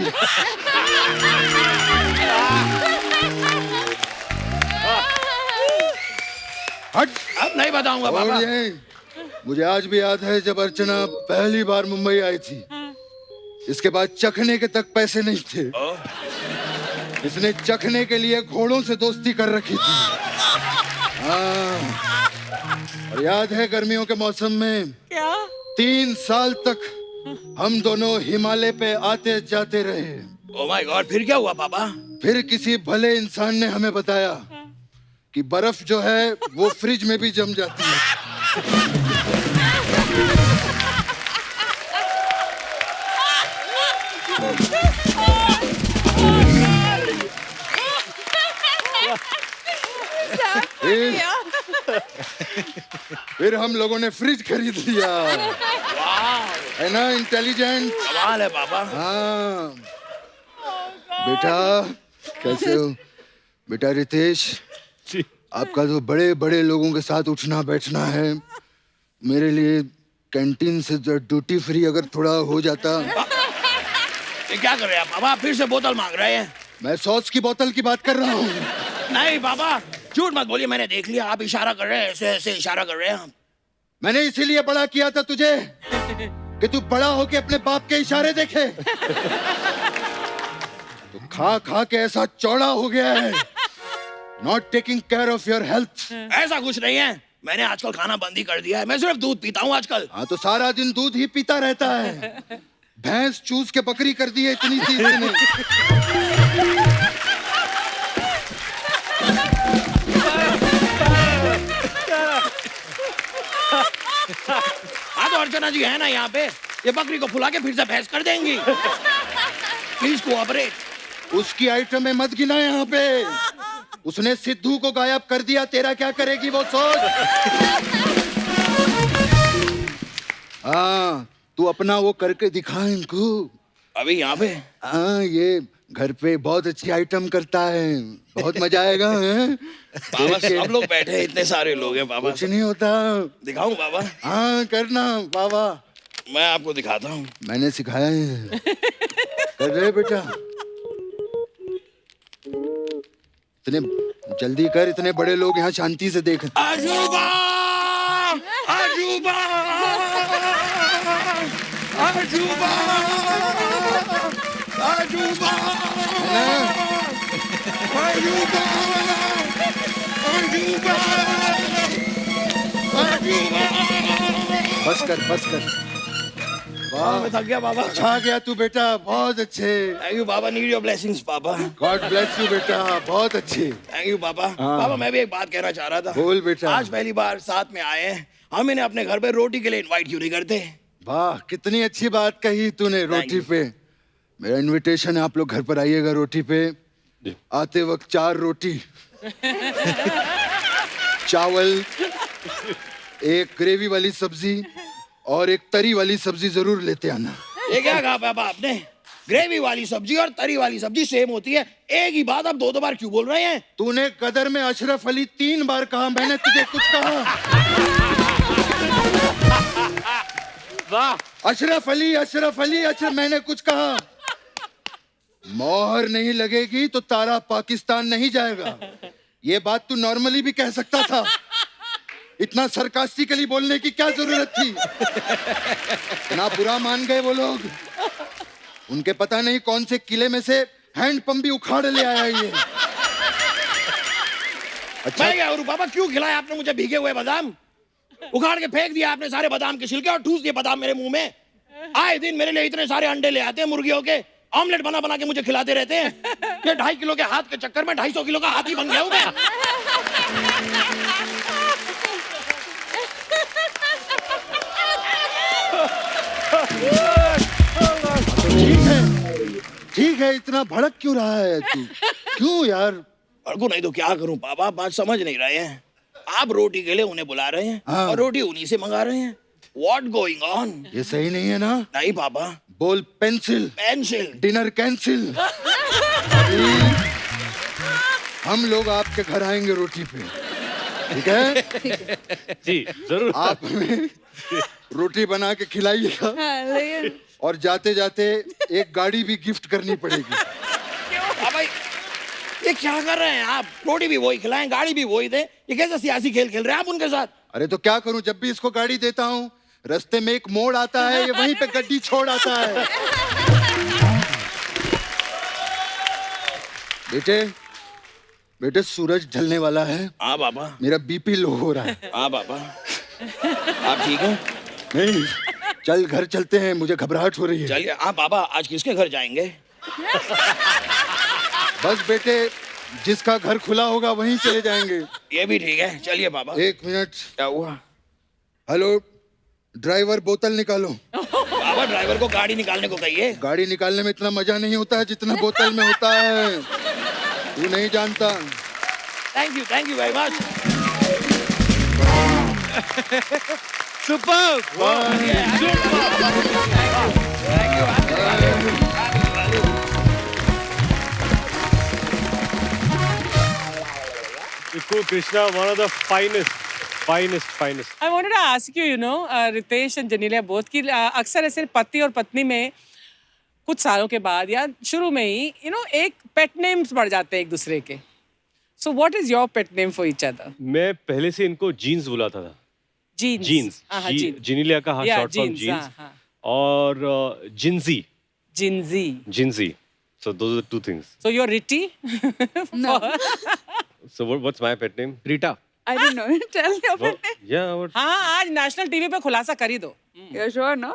हट। अब नहीं बताऊंगा और बाबा। ये मुझे आज भी याद है जब अर्चना पहली बार मुंबई आई थी, इसके बाद चखने के तक पैसे नहीं थे। इसने चखने के लिए घोड़ों से दोस्ती कर रखी थी। हाँ, और याद है गर्मियों के मौसम में क्या? 3 साल तक हम दोनों हिमालय पे आते जाते रहे। ओह माय गॉड, फिर क्या हुआ पापा? फिर किसी भले इंसान ने हमें बताया कि बर्फ जो है वो फ्रिज में भी जम जाती है। फिर हम लोगों ने फ्रिज खरीद लिया। है ना इंटेलिजेंट? कमाल है पापा। हाँ बेटा कैसे हो? बेटा रितेश, आपका तो बड़े बड़े लोगों के साथ उठना बैठना है, मेरे लिए कैंटीन से ड्यूटी फ्री अगर थोड़ा हो जाता। ये क्या कर रहे हैं पापा? फिर से बोतल मांग रहे हैं? मैं सॉस की बोतल की बात कर रहा हूँ। नहीं पापा, झूठ मत बोलिए, मैंने देख लिया, आप इशारा कर रहे हैं, ऐसे ऐसे इशारा कर रहे हैं आप। मैंने इसीलिए बड़ा किया था तुझे कि तू बड़ा होके अपने बाप के इशारे देखे। तो खा खा के ऐसा चौड़ा हो गया है, not taking care of your health. ऐसा कुछ नहीं है, मैंने आजकल खाना बंद ही कर दिया है, मैं सिर्फ दूध पीता हूँ आजकल। हाँ तो सारा दिन दूध ही पीता रहता है। भैंस चूस के बकरी कर दी है इतनी सी इसने। हाँ तो अर्चना जी है ना यहाँ पे, ये बकरी को फुला के फिर से भैंस कर देंगी। Please cooperate. उसकी आइटमें मत गिना यहाँ पे, उसने सिद्धू को गायब कर दिया, तेरा क्या करेगी वो सोच। हाँ तू अपना वो करके दिखा इनको। अभी यहाँ पे हाँ ये घर पे बहुत अच्छी आइटम करता है, बहुत मजा आएगा। हैं? बाबा सब लोग बैठे हैं, इतने सारे लोग हैं बाबा। कुछ नहीं होता। दिखाऊं बाबा? हाँ करना बाबा, मैं आपको दिखाता हूँ। मैंने सिखाया है। कर रहे बेटा, इतने जल्दी कर, इतने बड़े लोग यहाँ शांति से देख। अजूबा अजूबा अजूबा अजूबा अजूबा अजूबा अजूबा। बस कर बस कर। वाह मैं थक गया बाबा। छा गया तू बेटा, बहुत अच्छे। Thank you Baba, need your blessings पापा। गॉड ब्लेस यू बेटा, बहुत अच्छे। थैंक यू पापा। हाँ। पापा मैं भी एक बात कहना चाह रहा था। बोल बेटा। आज पहली बार साथ में आए हैं, हम इन्हें अपने घर पे रोटी के लिए इनवाइट क्यों नहीं करते? वाह कितनी अच्छी बात कही तूने, रोटी you. पे। मेरा इनविटेशन है, आप लोग घर पर आइएगा रोटी पे। जी। आते वक्त 4 रोटी, चावल, एक ग्रेवी वाली सब्जी और एक तरी वाली सब्जी जरूर लेते आना। ये क्या कहा पापा आपने? ग्रेवी वाली सब्जी और तरी वाली सब्जी सेम होती है, एक ही बात आप 2 बार क्यों बोल रहे हैं? तूने कदर में अशरफ अली 3 बार कहा, मैंने तुझे कुछ कहा? वाह अशरफ अली अशरफ अली अशरफ, मैंने कुछ कहा? मोहर नहीं लगेगी तो तारा पाकिस्तान नहीं जाएगा। ये बात तू नॉर्मली भी कह सकता था, इतना सरकास्टिकली बोलने की क्या जरूरत थी? ना बुरा मान गए वो लोग, उनके पता नहीं कौन से किले में से हैंड पंप भी उखाड़ ले आया ये। अच्छा मैं क्या करूं पापा, क्यों खिलाया आपने मुझे भीगे हुए बादाम? उखाड़ के फेंक दिया आपने सारे बादाम के छिलके और ठूस दिए बादाम मेरे मुंह में। आए दिन मेरे लिए इतने सारे अंडे ले आते हैं मुर्गियों के, ऑमलेट बना बना के मुझे खिलाते रहते हैं। ये 2.5 किलो के हाथ के चक्कर में 250 किलो का हाथी बन गया हूं मैं। ठीक है, इतना भड़क क्यों रहा है तू? क्यों यार? भड़कू नहीं तो क्या करूं पापा, आप बात समझ नहीं रहे हैं। आप रोटी के लिए उन्हें बुला रहे हैं हाँ। और रोटी उन्हीं से मंगा रहे हैं। What going on? ये सही नहीं है ना? नहीं पापा। बोल पेंसिल, पेंसिल। Dinner cancel. हम लोग आपके घर आएंगे रोटी पे, ठीक है? जी जरूर। आप हमें रोटी बना के खिलाइएगा हाँ, लेकिन और जाते जाते एक गाड़ी भी गिफ्ट करनी पड़ेगी। पापा ये क्या कर रहे हैं आप? रोटी भी वही खिलाएं, गाड़ी भी वही दे। ये कैसा सियासी खेल खेल रहे हैं आप उनके साथ? अरे तो क्या करूं, जब भी इसको गाड़ी देता हूँ रास्ते में एक मोड़ आता है, ये वहीं पे गड्डी छोड़ आता है। बेटे बेटे सूरज ढलने वाला है, हाँ पापा। मेरा बीपी लो हो रहा है। हाँ पापा। आप ठीक हैं? नहीं, चल घर चलते हैं, मुझे घबराहट हो रही है। चलिए। हाँ पापा, आज किसके घर जाएंगे? बस बेटे, जिसका घर खुला होगा वहीं चले जाएंगे। ये भी ठीक है, चलिए पापा। 1 मिनट। क्या हुआ? हेलो ड्राइवर, बोतल निकालो। पापा ड्राइवर को गाड़ी निकालने को कहिए। गाड़ी निकालने में इतना मजा नहीं होता है जितना बोतल में होता है, तू नहीं जानता। Thank you very much. Super. Ikku Krishna, one of the finest. I wanted to ask you, Ritesh and Janelia both कि अक्सर ऐसे पति और पत्नी में कुछ सालों के बाद या शुरू में ही एक पेट नेम्स बढ़ जाते हैं एक दूसरे के. So what is your pet name for each other? मैं पहले से इनको जीन्स बुलाता था. Jeans. जीन्स. हाँ, jeans. जिनीलिया का Yeah, short form jeans, jeans. हाँ. और Gingee. Jinzy. So those are 2 things. So you're Ritti? No. So what's my pet name? Rita. I don't know. Tell your pet name. Yeah, what? हाँ, आज national TV पे खुलासा कर ही दो. You're sure, no?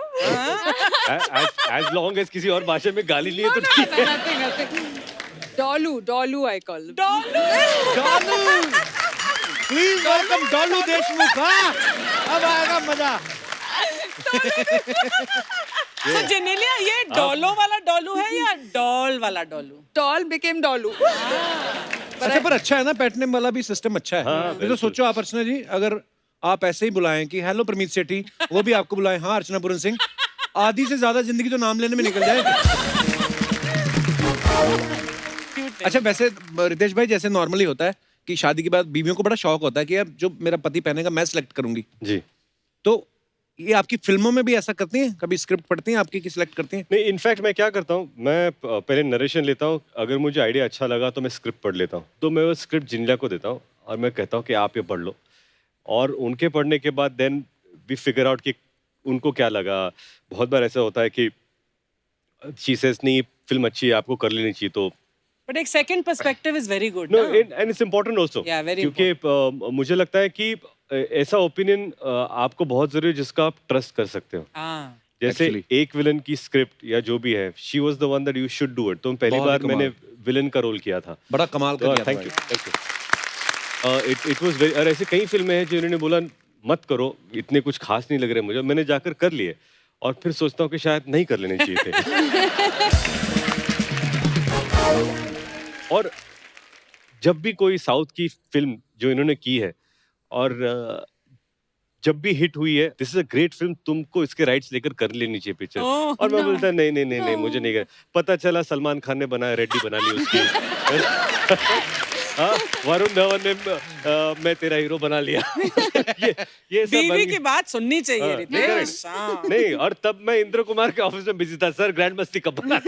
as long as किसी और भाषा में गाली नहीं है तो ठीक है. Nothing. Dolu, I call him. Dolu. Please welcome Dolu Deshmukh. हाँ, अब आएगा मजा. So जेनेलिया ये डॉलो वाला डॉलू है या डॉल वाला डॉलू? Doll became Dolu. अच्छा पर अच्छा है ना, पेट नेम वाला भी सिस्टम अच्छा है। ये तो सोचो आप अर्चना जी, अगर आप ऐसे ही बुलाएं कि हेलो परमीत सेठी, वो भी आपको बुलाएं हाँ अर्चना पूरन सिंह, आधी से ज्यादा जिंदगी तो नाम लेने में निकल जाए। अच्छा वैसे रितेश भाई, जैसे नॉर्मली होता है कि शादी के बाद बीवियों को बड़ा शौक होता है कि अब जो मेरा पति पहनेगा मैं सिलेक्ट करूंगी, जी। तो ये आपकी फिल्मों में भी ऐसा करती हैं? कभी स्क्रिप्ट पढ़ती हैं आपकी कि सिलेक्ट करती हैं? नहीं, इनफैक्ट मैं क्या करता हूँ, मैं पहले नरेशन लेता हूँ, अगर मुझे आइडिया अच्छा लगा तो मैं स्क्रिप्ट पढ़ लेता हूँ, तो मैं वो स्क्रिप्ट जिनलिया को देता हूँ और मैं कहता हूँ कि आप ये पढ़ लो, और उनके पढ़ने के बाद देन वी फिगर आउट कि उनको क्या लगा। बहुत बार ऐसा होता है कि शी सेज नहीं फिल्म अच्छी है, आपको कर लेनी चाहिए, तो But एक second perspective is very good. No ना? And it's important also, Yeah, very क्योंकि मुझे लगता है कि ऐसा ओपिनियन आपको बहुत जरूरी है जिसका आप ट्रस्ट कर सकते हो। हाँ. जैसे Actually. एक विलन की स्क्रिप्ट या जो भी है, she was the one that you should do it, तो पहली बहुत बार कमाल। मैंने विलन का रोल किया था। बड़ा कमाल कर दिया thank you. It was very, और ऐसे कई फिल्में हैं जिन्होंने बोला मत करो, इतने कुछ खास नहीं लग रहे मुझे, मैंने जाकर कर लिए और फिर सोचता हूँ कि शायद नहीं कर लेने चाहिए थे। और जब भी कोई साउथ की फिल्म जो इन्होंने की है और जब भी हिट हुई है, this is a great film, तुमको इसके राइट्स लेकर कर लेनी चाहिए पिक्चर। Oh, और मैं no. बोलता नहीं नहीं नहीं नहीं, मुझे नहीं कर। पता चला सलमान खान ने बनाया, रेड्डी बना ली उसकी। हाँ, वरुण धवन ने मैं तेरा हीरो बना लिया। ये सब बीवी बन की गई। बात सुननी चाहिए हाँ, रितेश. correct. हाँ. नहीं, और तब मैं इंद्र कुमार के ऑफिस में बिजी था, सर ग्रैंड मस्ती कब बना।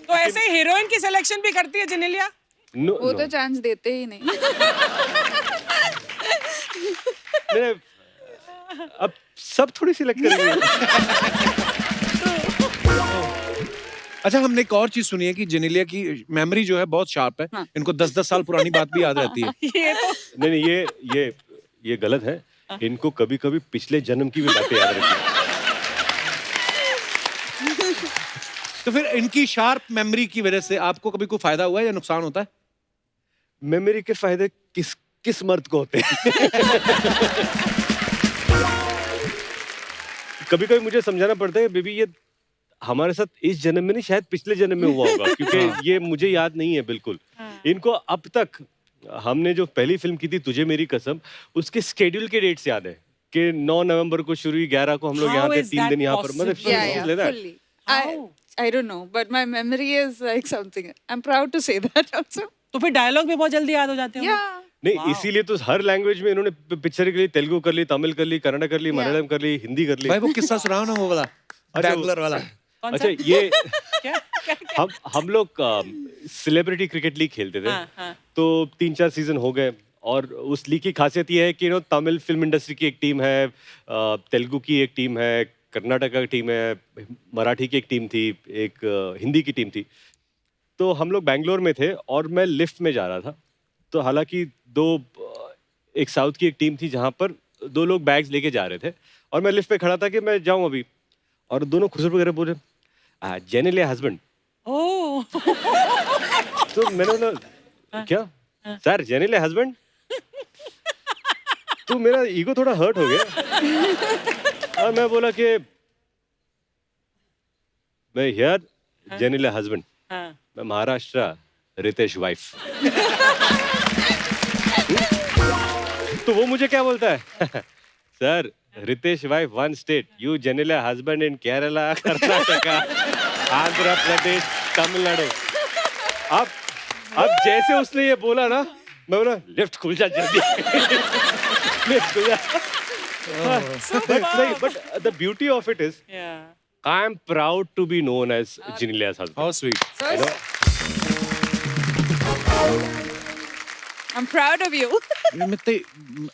तो ऐसे ही हीरोइन की सिलेक्शन भी करती है जेनेलिया? No, वो no. तो चांस देते ही नहीं। मैंने अब सब थोड़ी सिलेक्ट करेंगे। अच्छा हमने एक और चीज सुनी है कि जेनेलिया की मेमोरी जो है बहुत शार्प है। हाँ। इनको 10-10 साल पुरानी बात भी याद रहती है। ये तो नहीं नहीं, ये गलत है। इनको कभी कभी पिछले जन्म की भी बातें याद रहती है। तो फिर इनकी शार्प मेमोरी की वजह से आपको कभी कोई फायदा हुआ है या नुकसान होता है? मेमोरी के फायदे किस मर्द को होते हैं? कभी कभी मुझे समझाना पड़ता है बेबी, ये हमारे साथ इस जन्म में नहीं, शायद पिछले जन्म में हुआ होगा, क्योंकि ये मुझे याद नहीं है बिल्कुल। इनको अब तक, हमने जो पहली फिल्म की थी तुझे मेरी कसम, उसके स्केड्यूल के डेट्स याद है कि 9 नवंबर को शुरू हुई, 11 को हम लोग How यहाँ थे, is 3 that दिन यहाँ पर, possible? मतलब Yeah, like that. fully. I don't know, but my memory is like something. I'm proud to say that also. तो फिर डायलॉग भी बहुत जल्दी याद हो जाते हैं. Yeah. नहीं, इसीलिए तो हर लैंग्वेज में इन्होंने पिक्चर के लिए तेलुगु कर ली, तमिल कर ली, कन्नड़ कर ली, मलयालम कर ली, हिंदी कर ली। भाई वो किस्सा सुनाओ ना, वो वाला बैंगलोर वाला। अच्छा, ये क्या? क्या? हम लोग सेलिब्रिटी क्रिकेट लीग खेलते थे। हाँ, हाँ. तो 3-4 सीजन हो गए, और उस लीग की खासियत ये है कि तमिल फिल्म इंडस्ट्री की एक टीम है, तेलुगु की एक टीम है, कर्नाटका की टीम है, मराठी की एक टीम थी, एक हिंदी की टीम थी। तो हम लोग बैंगलोर में थे और मैं लिफ्ट में जा रहा था। तो हालांकि एक साउथ की एक टीम थी जहाँ पर 2 लोग बैग्स लेके जा रहे थे, और मैं लिफ्ट पे खड़ा था कि मैं जाऊँ अभी, और दोनों खुशबू वगैरह बोले जेनेलिया हस्बैंड। ओह. तो मैंने बोला क्या सर, जेनेलिया हस्बैंड? तो मेरा ईगो थोड़ा हर्ट हो गया और मैं बोला कि मैं हियर जेनेलिया हस्बैंड, हाँ. मैं महाराष्ट्र रितेश वाइफ। तो वो मुझे क्या बोलता है, sir Ritesh wife 1 state, you Genelia husband in Kerala, Karnataka, Andhra Pradesh, Tamil Nadu. अब जैसे उसने ये बोला ना, मैं बोला लिफ्ट खुल जा जल्दी। लिफ्ट खुल जा। But the beauty of it is Yeah. I am proud to be known as Genelia's husband. How sweet. So You know? I'm proud of you. मित्ते,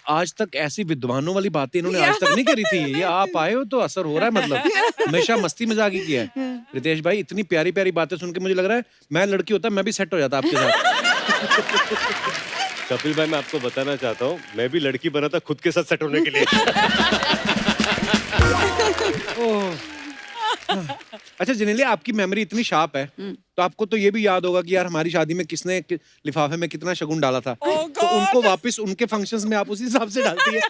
आज तक ऐसी विद्वानों वाली बातें इन्होंने आज तक नहीं करी थी। ये आप आए हो तो असर हो रहा है, मतलब हमेशा मस्ती मजाक ही किया है। रितेश भाई इतनी प्यारी प्यारी बातें सुन के मुझे लग रहा है मैं लड़की होता मैं भी सेट हो जाता आपके साथ। कपिल भाई, मैं आपको बताना चाहता हूँ, मैं भी लड़की बना था खुद के साथ सेट होने के लिए। अच्छा जेनेलिया, आपकी मेमोरी इतनी शार्प है तो आपको तो ये भी याद होगा कि यार हमारी शादी में किसने लिफाफे में कितना शगुन डाला था। Oh तो उनको वापस उनके फंक्शंस में आप उसी हिसाब से डालती है।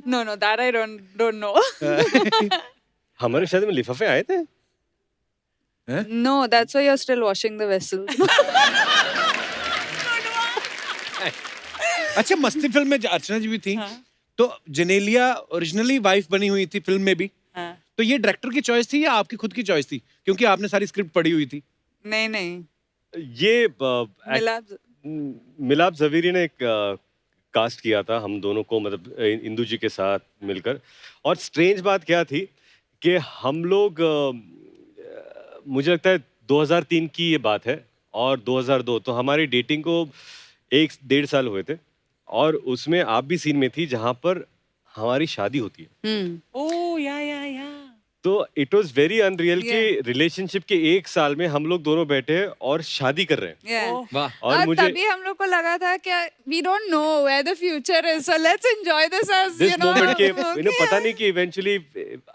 No, that I don't know. हमारे शादी में लिफाफे आए थे? No, that's why you're still washing the vessel. अच्छा, मस्ती फिल्म में अर्चना जी भी थी, तो जेनेलिया ओरिजिनली वाइफ बनी हुई थी फिल्म में भी, तो ये डायरेक्टर की चॉइस थी या आपकी खुद की चॉइस थी, क्योंकि आपने सारी स्क्रिप्ट पढ़ी हुई थी? नहीं. ये मिलाप मिलाप जवेरी ने एक कास्ट किया था हम दोनों को, मतलब इंदु जी के साथ मिलकर। और स्ट्रेंज बात क्या थी कि हम लोग मुझे लगता है 2003 की ये बात है और 2002, तो हमारी डेटिंग को 1-1.5 साल हुए थे, और उसमें आप भी सीन में थी जहाँ पर हमारी शादी होती है। ओह या तो इट वाज वेरी अनरियल कि रिलेशनशिप के 1 साल में हम लोग दोनों बैठे हैं और शादी कर रहे हैं। Yeah. वाह। और मुझे तभी हम लोग को लगा था कि we don't know where the future is, so let's enjoy this as this you know. Moment के okay. पता नहीं कि इवेंचुअली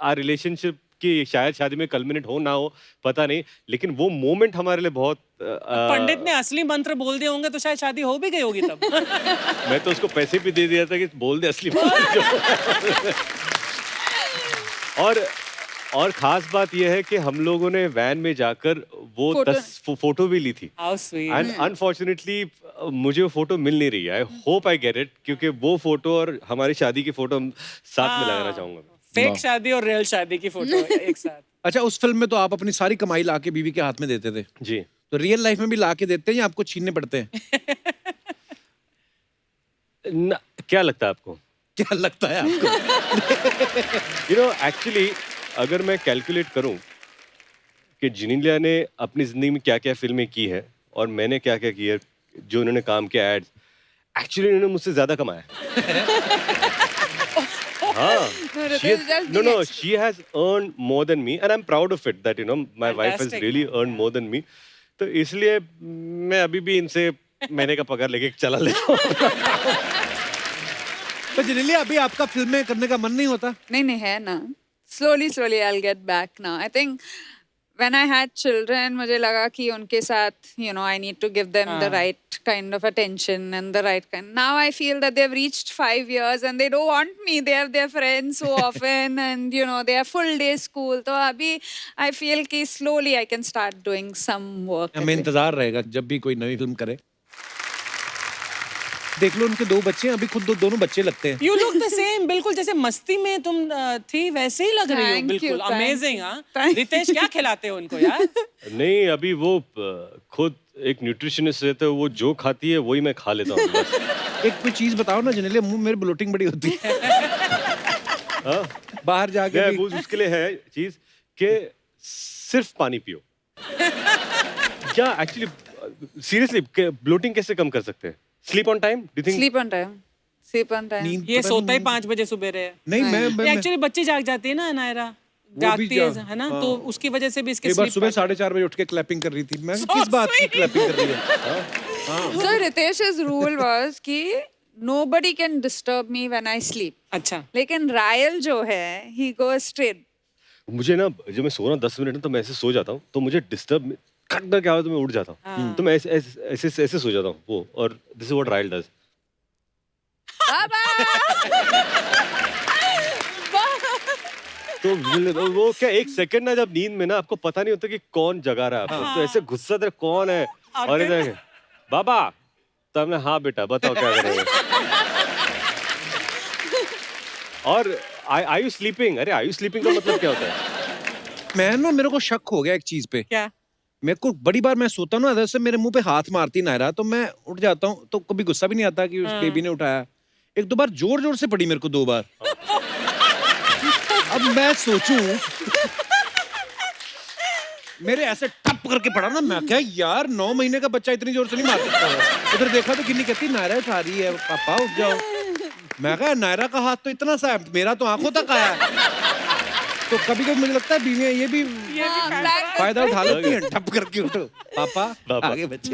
आर रिलेशनशिप की शायद शादी में कल्मिनेट हो ना हो, पता नहीं, लेकिन वो मोमेंट हमारे लिए बहुत पंडित ने असली मंत्र बोल दिए होंगे तो शायद शादी हो भी गई होगी तब। मैं तो उसको पैसे भी दे दिया था कि बोल दे असली मंत्र। और खास बात यह है कि हम लोगों ने वैन में जाकर वो फोटो भी ली थी। How sweet. एंड अनफॉर्चुनेटली मुझे वो फोटो मिल नहीं रही है। I hope I get it, क्योंकि वो फोटो और हमारी शादी की फोटो साथ में लगाना चाहूंगा। फेक शादी और रियल शादी की फोटो एक साथ। अच्छा, उस फिल्म में तो आप अपनी सारी कमाई ला के बीवी के हाथ में देते थे, जी। तो रियल लाइफ में भी ला के देते हैं या आपको छीनने पड़ते हैं? क्या लगता है आपको? क्या लगता है आपको? एक्चुअली अगर मैं कैलकुलेट करूं कि जिनेलिया ने अपनी जिंदगी में क्या क्या फिल्में की है और मैंने क्या क्या किया, जो उन्होंने काम किया एड्स, एक्चुअली उन्होंने मुझसे ज्यादा कमाया। हाँ, she has earned more than me and I'm proud of it that my wife has Fantastic. really earned more than me. तो इसलिए मैं अभी भी इनसे महीने का पगार लेके चला लेता हूँ। तो जेनेलिया, अभी आपका फिल्में करने का मन नहीं होता? नहीं है ना. Slowly I'll get back now. I think when I had children, मुझे लगा कि उनके साथ I need to give them the right kind of attention and the right kind. Now I feel that they've reached 5 years and they don't want me. They have their friends so often and they have full day school. तो अभी I feel कि slowly I can start doing some work. हमें इंतजार रहेगा जब भी कोई नई फिल्म करे। देख लो, उनके 2 बच्चे हैं, अभी खुद दोनों बच्चे लगते हैं। You look the same, बिल्कुल जैसे मस्ती में तुम थी वैसे ही लग रही हो। Thank you, बिल्कुल thank अमेजिंग। you, हाँ, thank रितेश क्या खिलाते हो उनको यार? नहीं, अभी वो खुद एक न्यूट्रिशनिस्ट रहता है, वो जो खाती है वही मैं खा लेता हूँ बस। एक कोई चीज बताओ ना जेनेलिया, मुंह मेरे ब्लोटिंग बड़ी होती है। हाँ? बाहर जाके भी। वो उसके लिए है चीज कि सिर्फ पानी पियो। क्या एक्चुअली सीरियसली ब्लोटिंग कैसे कम कर सकते हैं? Sleep on time, do think? Sleep on time. Sleep on time. नींद ये पता सोता ही नहीं- 5 बजे सुबह है। नहीं, मैं एक्चुअली बच्ची जाग जाती है ना नायरा, जागती है ना, तो उसकी वजह से भी इसके एक बार sleep सुबह pattern- 4:30 बजे उठ के क्लैपिंग कर रही थी। मैं So किस बात की sweet. क्लैपिंग कर रही है? So Ritesh's rule was कि nobody can disturb me when I sleep. अच्छा। लेकिन रायल जो है he goes straight. मुझे ना जब मैं सो रहा हूँ 10 मिनट में, तो मैं ऐसे सो जाता हूँ, तो मुझे डिस्टर्ब खटना क्या हो तो मैं उठ जाता हूँ, तो मैं ऐसे सो जाता हूँ वो। और this is what royal does. तो वो क्या 1 सेकंड ना, जब नींद में ना आपको पता नहीं होता कि कौन जगा रहा है आपको, तो ऐसे गुस्सा दे कौन है, और इधर बाबा, तो हमने हाँ बेटा बताओ क्या करेंगे। और आई यू स्लीपिंग? अरे आई यू स्लीपिंग का मतलब क्या होता है? मेरे को शक हो गया एक चीज पे। क्या? मेरे को बड़ी बार मैं सोता हूँ ना, जैसे मेरे मुंह पे हाथ मारती नायरा, तो मैं उठ जाता हूँ, तो कभी गुस्सा भी नहीं आता कि उस बेबी ने उठाया। 1-2 बार जोर से पड़ी मेरे को, 2 बार। अब मैं सोचूं, मेरे ऐसे टप करके पड़ा ना, मैं क्या यार 9 महीने का बच्चा इतनी जोर से नहीं मार सकता है। उधर देखा तो गिन्नी कहती नायरा उठा रही है, पापा उठ जाओ। मैं कहा नायरा का हाथ तो इतना सा है, मेरा तो आंखों तक आया है। तो कभी कभी मुझे लगता है बीवियां ये भी फायदा उठा लेती हैं, टप करके उठो पापा आगे बच्चे।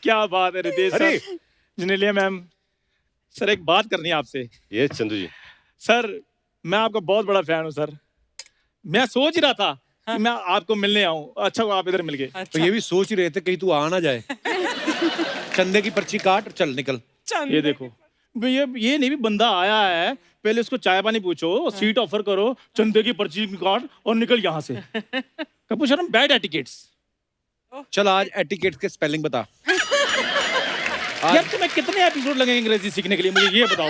क्या बात है रितेश अरे! सर, जिनेलिया मैम, सर एक बात करनी है आपसे। ये चंदू जी, सर मैं आपका बहुत बड़ा फैन हूँ सर। मैं सोच ही रहा था कि मैं आपको मिलने आऊँ, अच्छा हुआ आप इधर मिल गए। तो ये भी सोच ही रहे थे कहीं तू आ ना जाए। चंदे की पर्ची काट, चल निकल। ये देखो ये नहीं भी बंदा आया है, पहले उसको चाय पानी पूछो, सीट ऑफर करो, चंदे की पर्ची काट और निकल यहाँ से। Kapoor Sharma bad etiquettes. चल आज एटिकेट के स्पेलिंग बता। यार तुम्हें कितने एपिसोड लगेंगे अंग्रेजी सीखने के लिए, मुझे ये बताओ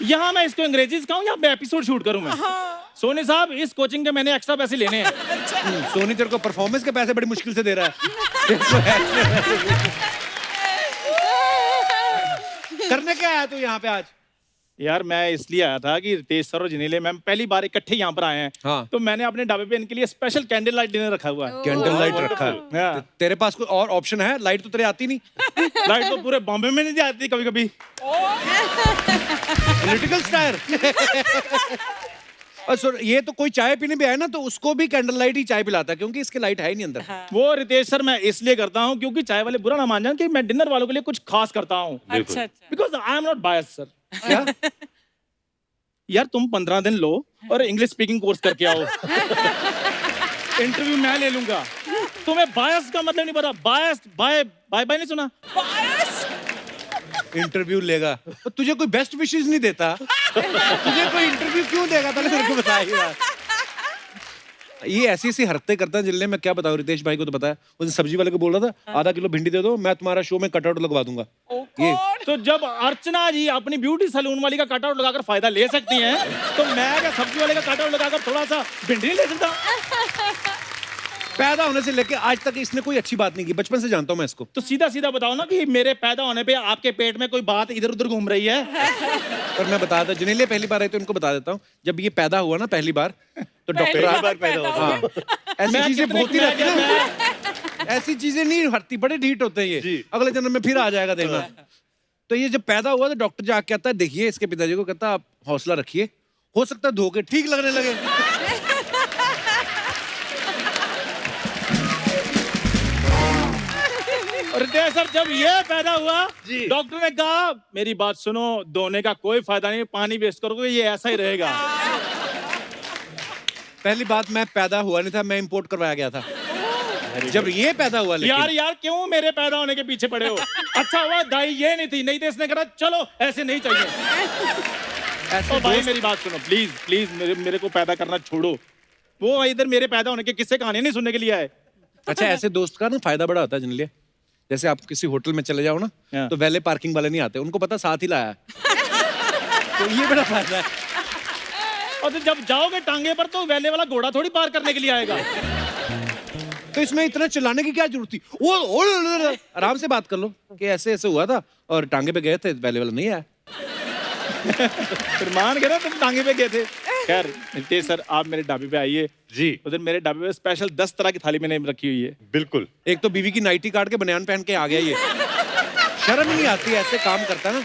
यहाँ मैं इसको अंग्रेजी सिखाऊं या मैं एपिसोड शूट करूं मैं? सोनी साहब इस कोचिंग के मैंने एक्स्ट्रा पैसे लेने हैं। सोनी तेरे को परफॉर्मेंस के पैसे बड़ी मुश्किल से दे रहा है। करने क्या आया तू यहाँ पे आज? यार मैं इसलिए आया था कि रितेश सर और जिनेले मैम पहली बार इकट्ठे यहाँ पर आए हैं। हाँ। तो मैंने अपने ढाबे पे इनके लिए स्पेशल कैंडल लाइट डिनर रखा हुआ है। कैंडल लाइट रखा है। हाँ। तेरे पास कोई और ऑप्शन है? लाइट तो तेरे आती नहीं। लाइट तो पूरे बॉम्बे में नहीं आती कभी कभी। Political star. और सुन, ये तो कोई चाय पीने भी आए ना तो उसको भी कैंडल लाइट ही चाय पिलाता है, क्योंकि इसके लाइट है ही नहीं अंदर। वो रितेश सर मैं इसलिए करता हूँ क्योंकि चाय वाले बुरा ना मान जाए कि मैं डिनर वालों के लिए कुछ खास करता हूँ। अच्छा अच्छा। Because I am not bias sir. क्या? यार तुम 15 दिन लो और इंग्लिश स्पीकिंग कोर्स करके आओ। इंटरव्यू मैं ले लूंगा। तुम्हें बायस का मतलब नहीं पता। बायस बाय बाय बाय नहीं सुना? इंटरव्यू लेगा तो तुझे कोई बेस्ट विशेस नहीं देता? तुझे कोई इंटरव्यू क्यों देगा? पहले मेरे को बताइए। ये ऐसी ऐसी हरकतें करता है जिनने, मैं क्या बताऊं, रितेश भाई को तो पता है। उस सब्जी वाले को बोल रहा था आधा किलो भिंडी दे दो, मैं तुम्हारा शो में कटआउट लगवा दूंगा। ये तो जब अर्चना जी अपनी ब्यूटी सैलून वाली का कटआउट लगाकर फायदा ले सकती हैं, तो मैं क्या सब्जी वाले का कटआउट लगाकर थोड़ा सा भिंडी नहीं ले सकता? पैदा होने से लेके आज तक इसने कोई अच्छी बात नहीं की। बचपन से जानता हूं मैं इसको। तो सीधा सीधा बताओ ना कि मेरे पैदा होने पे आपके पेट में कोई बात इधर उधर घूम रही है। और मैं बता देता, जिन्हें पहली बार आए तो उनको बता देता हूँ, जब ये पैदा हुआ ना पहली बार तो डॉक्टर पैदा हुआ। हाँ, ऐसी चीजें होती रहती है ना। ऐसी चीजें नहीं हटती, बड़े ढीठ होते हैं ये। अगले जन्म में फिर आ जाएगा देखना। तो ये जब पैदा हुआ तो डॉक्टर जाके कहता है, देखिए इसके पिताजी को, कहता आप हौसला रखिए, हो सकता है धोखे ठीक लगने लगे। रितेश सर जब ये पैदा हुआ डॉक्टर ने कहा मेरी बात सुनो, धोने का कोई फायदा नहीं, पानी वेस्ट करोगे ये ऐसा ही रहेगा। पहली बात, मैं पैदा हुआ नहीं था, मैं इंपोर्ट करवाया गया था जब ये पैदा हुआ। यार यार क्यों मेरे पैदा होने के पीछे पड़े हो? अच्छा हुआ दाई ये नहीं थी, नहीं तो इसने कहा चलो ऐसे नहीं चाहिए। ऐसे भाई मेरी बात सुनो प्लीज प्लीज, मेरे को पैदा करना छोड़ो। वो इधर मेरे पैदा होने के किस्से कहानी नहीं सुनने के लिए आए। अच्छा, ऐसे दोस्त का ना फायदा बड़ा होता है जिनके लिए। जैसे आप किसी होटल में चले जाओ ना तो वैले पार्किंग वाले नहीं आते, उनको पता साथ ही लाया है। तो ये बड़ा फायदा है। और तो जब जाओगे टांगे पर तो वैले वाला घोड़ा थोड़ी पार करने के लिए आएगा। तो इसमें इतना चिल्लाने की क्या जरूरत थी? वो आराम से बात कर लो कि ऐसे ऐसे हुआ था और टांगे पे गए थे, वैले वाला नहीं आया। फिर मान गए ना तुम टांगे पे गए थे। खैर नितेश सर आप मेरे ढाबे पे आइए जी। उधर मेरे ढाबे पे स्पेशल 10 तरह की थाली मैंने रखी हुई है। बिल्कुल। एक तो बीवी की नाइटी काट के बनियान पहन के आ गया ये। शर्म नहीं आती, ऐसे काम करता है ना।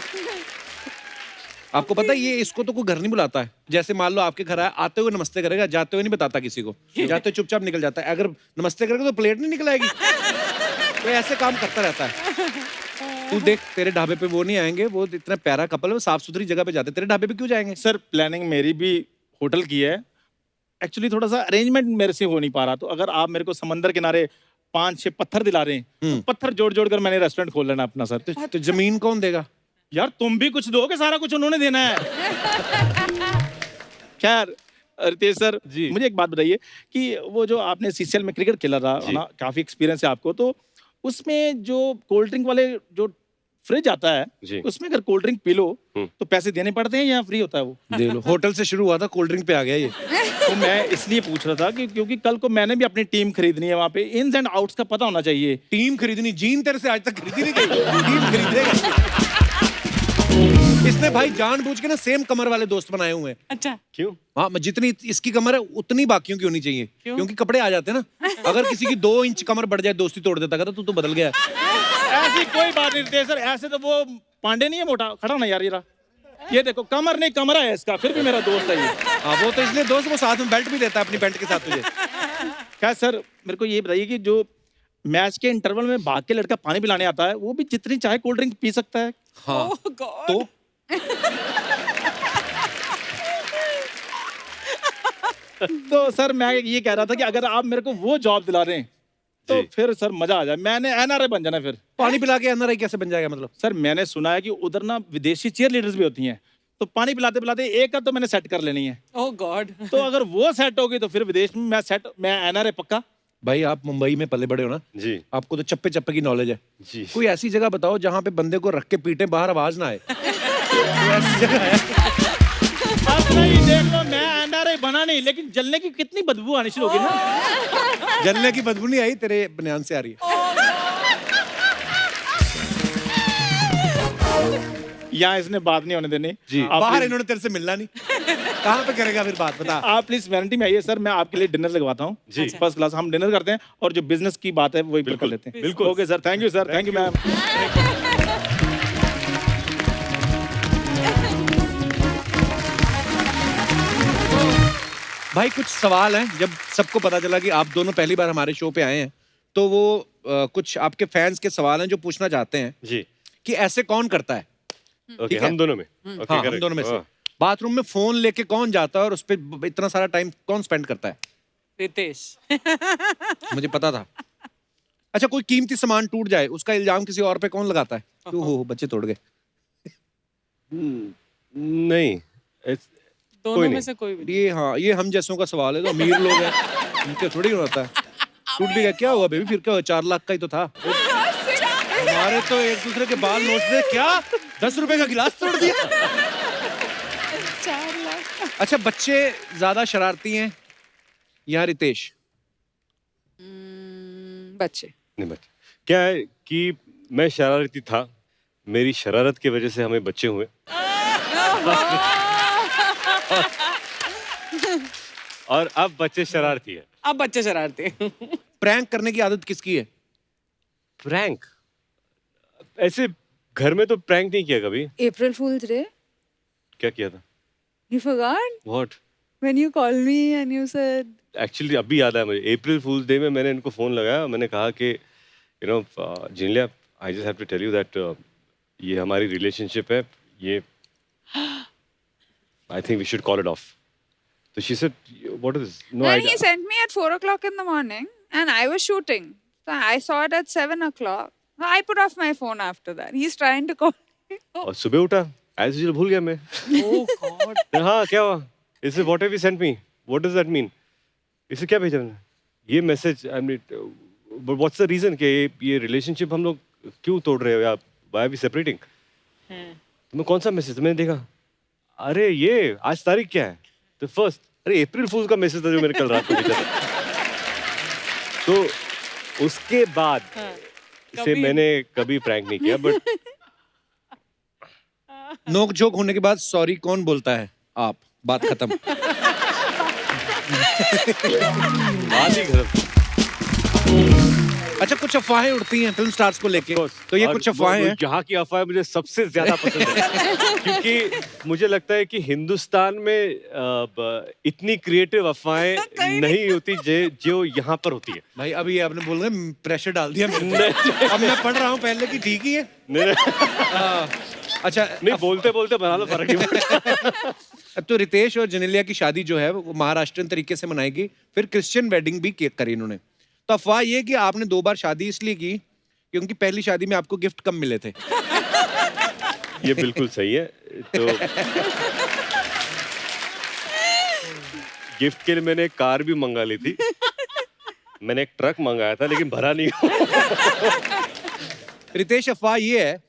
आपको पता है ये इसको तो कोई घर नहीं बुलाता है। जैसे मान लो आपके घर आया, आते हुए नमस्ते करेगा, जाते हुए नहीं बताता किसी को, जाते हुए चुपचाप निकल जाता है। अगर नमस्ते करेगा तो प्लेट नहीं निकल आएगी। तो ऐसे काम करता रहता है। तू देख तेरे ढाबे पे वो नहीं आएंगे, वो इतना प्यारा कपल है, वो साफ सुथरी जगह पे जाते, तेरे ढाबे पे क्यों जाएंगे? सर प्लानिंग मेरी भी होटल की है, एक्चुअली थोड़ा सा अरेंजमेंट मेरे से हो नहीं पा रहा। तो अगर आप मेरे को समंदर किनारे 5-6 पत्थर दिला रहे हैं, तो पत्थर जोड़ जोड़ कर मैंने रेस्टोरेंट खोल लेना अपना। सर तो जमीन कौन देगा? यार तुम भी कुछ दोगे, सारा कुछ उन्होंने देना है। खैर रितेश सर जी, मुझे एक बात बताइए कि वो जो आपने सीसीएल में क्रिकेट खेला था ना, काफी एक्सपीरियंस है आपको, तो उसमें जो कोल्ड ड्रिंक वाले जो फ्रिज आता है उसमें अगर कोल्ड ड्रिंक पी लो तो पैसे देने पड़ते हैं या फ्री होता है? वो दे लो। होटल से शुरू हुआ था, कोल्ड ड्रिंक पे आ गया ये। तो मैं इसलिए पूछ रहा था कि क्योंकि कल को मैंने भी अपनी टीम खरीदनी है, वहाँ पे इन्स एंड आउट्स का पता होना चाहिए। टीम खरीदनी? जीन तेरे से आज तक खरीदी नहीं गई, टीम खरीदेगा। इसने भाई जानबूझ के ना सेम कमर वाले दोस्त बनाए हुए हैं। अच्छा क्यों? हाँ, जितनी इसकी कमर है उतनी बाकियों की होनी चाहिए, क्योंकि कपड़े आ जाते हैं ना। अगर किसी की 2 इंच कमर बढ़ जाए दोस्ती तोड़ देता, कहता तू तो बदल गया। ऐसी कोई बात नहीं रितेश सर, ऐसे तो वो पांडे नहीं है मोटा, खड़ा ना यार ये देखो कमर नहीं कमरा है इसका, फिर भी मेरा दोस्त है ये। हाँ वो तो इसलिए दोस्त, वो साथ में बेल्ट भी देता है अपनी पैंट के साथ तुझे। क्या सर मेरे को ये बताइए कि जो मैच के इंटरवल में भाग के लड़का पानी पिलाने आता है, वो भी जितनी चाहे कोल्ड ड्रिंक पी सकता है। हाँ Oh God. तो तो सर मैं ये कह रहा था कि अगर आप मेरे को वो जॉब दिला रहे हैं तो जी। फिर सर मजा आ जाए, मैंने एनआरआई बन जाना फिर। पानी पिला के एनआरआई कैसे बन जाएगा मतलब? सर मैंने सुना है कि उधर ना विदेशी चीयर लीडर्स भी होती हैं, तो पानी पिलाते पिलाते एक का तो मैंने सेट कर लेनी है, Oh God. तो अगर वो सेट होगी तो फिर विदेश में मैं एनआरआई पक्का। भाई आप मुंबई में पले बड़े हो ना, जी आपको तो चप्पे चप्पे की नॉलेज है। जी कोई ऐसी जगह बताओ जहाँ पे बंदे को रख के पीटे, बाहर आवाज ना आए। कोई ऐसी जगह है? अब नहीं देख लो, मैं एनआरआई बना नहीं, लेकिन जलने की कितनी बदबू आनी शुरू होगी ना। जलने की बदबू नहीं आई, तेरे बनियान से आ रही है। यहाँ इसने बात नहीं होने देनी जी। आप बाहर please- इन्होंने तेरे से मिलना नहीं। कहाँ पे करेगा फिर बात, बता। आप प्लीज वैनिटी में आइए सर, मैं आपके लिए डिनर लगवाता हूँ जी। First class. हम डिनर करते हैं और जो बिजनेस की बात है वही कर लेते हैं। बिल्कुल। Okay sir, thank you sir, thank you ma'am. भाई कुछ सवाल हैं, जब सबको पता चला कि आप दोनों पहली बार हमारे शो पे आए हैं, तो वो कुछ आपके फैंस के सवाल हैं जो पूछना चाहते हैं जी कि ऐसे कौन करता है? ओके, ठीक है। हम दोनों में ओके, हाँ, हम correct। दोनों में से हाँ। बाथरूम में फोन लेके कौन जाता है और उस पर इतना सारा टाइम कौन स्पेंड करता है? Ritesh. मुझे पता था। अच्छा, कोई कीमती सामान टूट जाए, उसका इल्जाम किसी और पे कौन लगाता है? हो बच्चे तोड़ गए। नहीं it's- दोनों कोई में नहीं। से कोई भी। ये हाँ, ये हम जैसों का सवाल है, तो अमीर लोग हैं, उनके थोड़ी होता है। टूट भी गया, क्या हुआ बेबी, फिर क्या हुआ? 4 लाख का ही तो था। हमारे तो एक दूसरे के बाल नोचते, क्या 10 रुपए का गिलास तोड़ दिया। 4 लाख। अच्छा, बच्चे ज्यादा शरारती हैं या रितेश? बच्चे। नहीं बच्चे, क्या है कि मैं शरारती था, मेरी शरारत की वजह से हमें बच्चे हुए। और अब बच्चे शरारती है। अब बच्चे शरारती हैं। प्रैंक करने की आदत किसकी है? प्रैंक ऐसे घर में तो प्रैंक नहीं किया कभी। April Fool's Day? क्या किया था? You forgot? What? When you called me and you said... actually अभी याद आया मुझे, अप्रैल फूल्स डे में मैंने इनको फोन लगाया, मैंने कहा कि you know Genelia, I just have to tell you that ये हमारी रिलेशनशिप है, ये I think we should call it off. तो she said what is this? No Then he sent me at 4 o'clock in the morning and I was shooting. So I saw it at 7 o'clock. I put off my phone after that. He's trying to call me. और सुबह उठा as usual भूल गया मैं। Oh God. हाँ क्या हुआ? इसे what have you sent me? What does that mean? इसे क्या भेजा मैंने? ये message I mean what's the reason कि ये रिलेशनशिप हम लोग क्यों तोड़ रहे हो या व्हाई आर वी सेपरेटिंग? तो मैं कौन सा मैसेज मैंने देखा, अरे ये आज तारीख क्या है? तो फर्स्ट, अरे अप्रैल फूल का मैसेज था जो मैंने कल रात को भेजा था। तो उसके बाद से कभी- मैंने कभी प्रैंक नहीं किया, बट नोक झोंक होने के बाद सॉरी कौन बोलता है? आप। बात खत्म। बात ही खत्म। अच्छा, कुछ अफवाहें उड़ती हैं फिल्म स्टार्स को लेके, तो ये और कुछ अफवाहें हैं। यहाँ की अफवाहें मुझे सबसे ज्यादा पसंद है क्योंकि मुझे लगता है कि हिंदुस्तान में इतनी क्रिएटिव अफवाहें नहीं होती जो यहाँ पर होती है। भाई अभी आपने बोल रहे प्रेशर डाल दिया मेरे पे। अब मैं पढ़ रहा हूँ पहले की, ठीक ही है। हाँ, अच्छा नहीं बोलते बोलते बना लो, फर्क नहीं पड़ता। अब तो रितेश और जेनेलिया की शादी जो है वो महाराष्ट्रन तरीके से मनाएगी, फिर क्रिश्चियन वेडिंग भी करी इन्होंने। तो अफवाह ये कि आपने 2 बार शादी इसलिए की क्योंकि पहली शादी में आपको गिफ्ट कम मिले थे। ये बिल्कुल सही है। तो गिफ्ट के लिए मैंने एक कार भी मंगा ली थी, मैंने एक ट्रक मंगाया था लेकिन भरा नहीं। रितेश, अफवाह ये है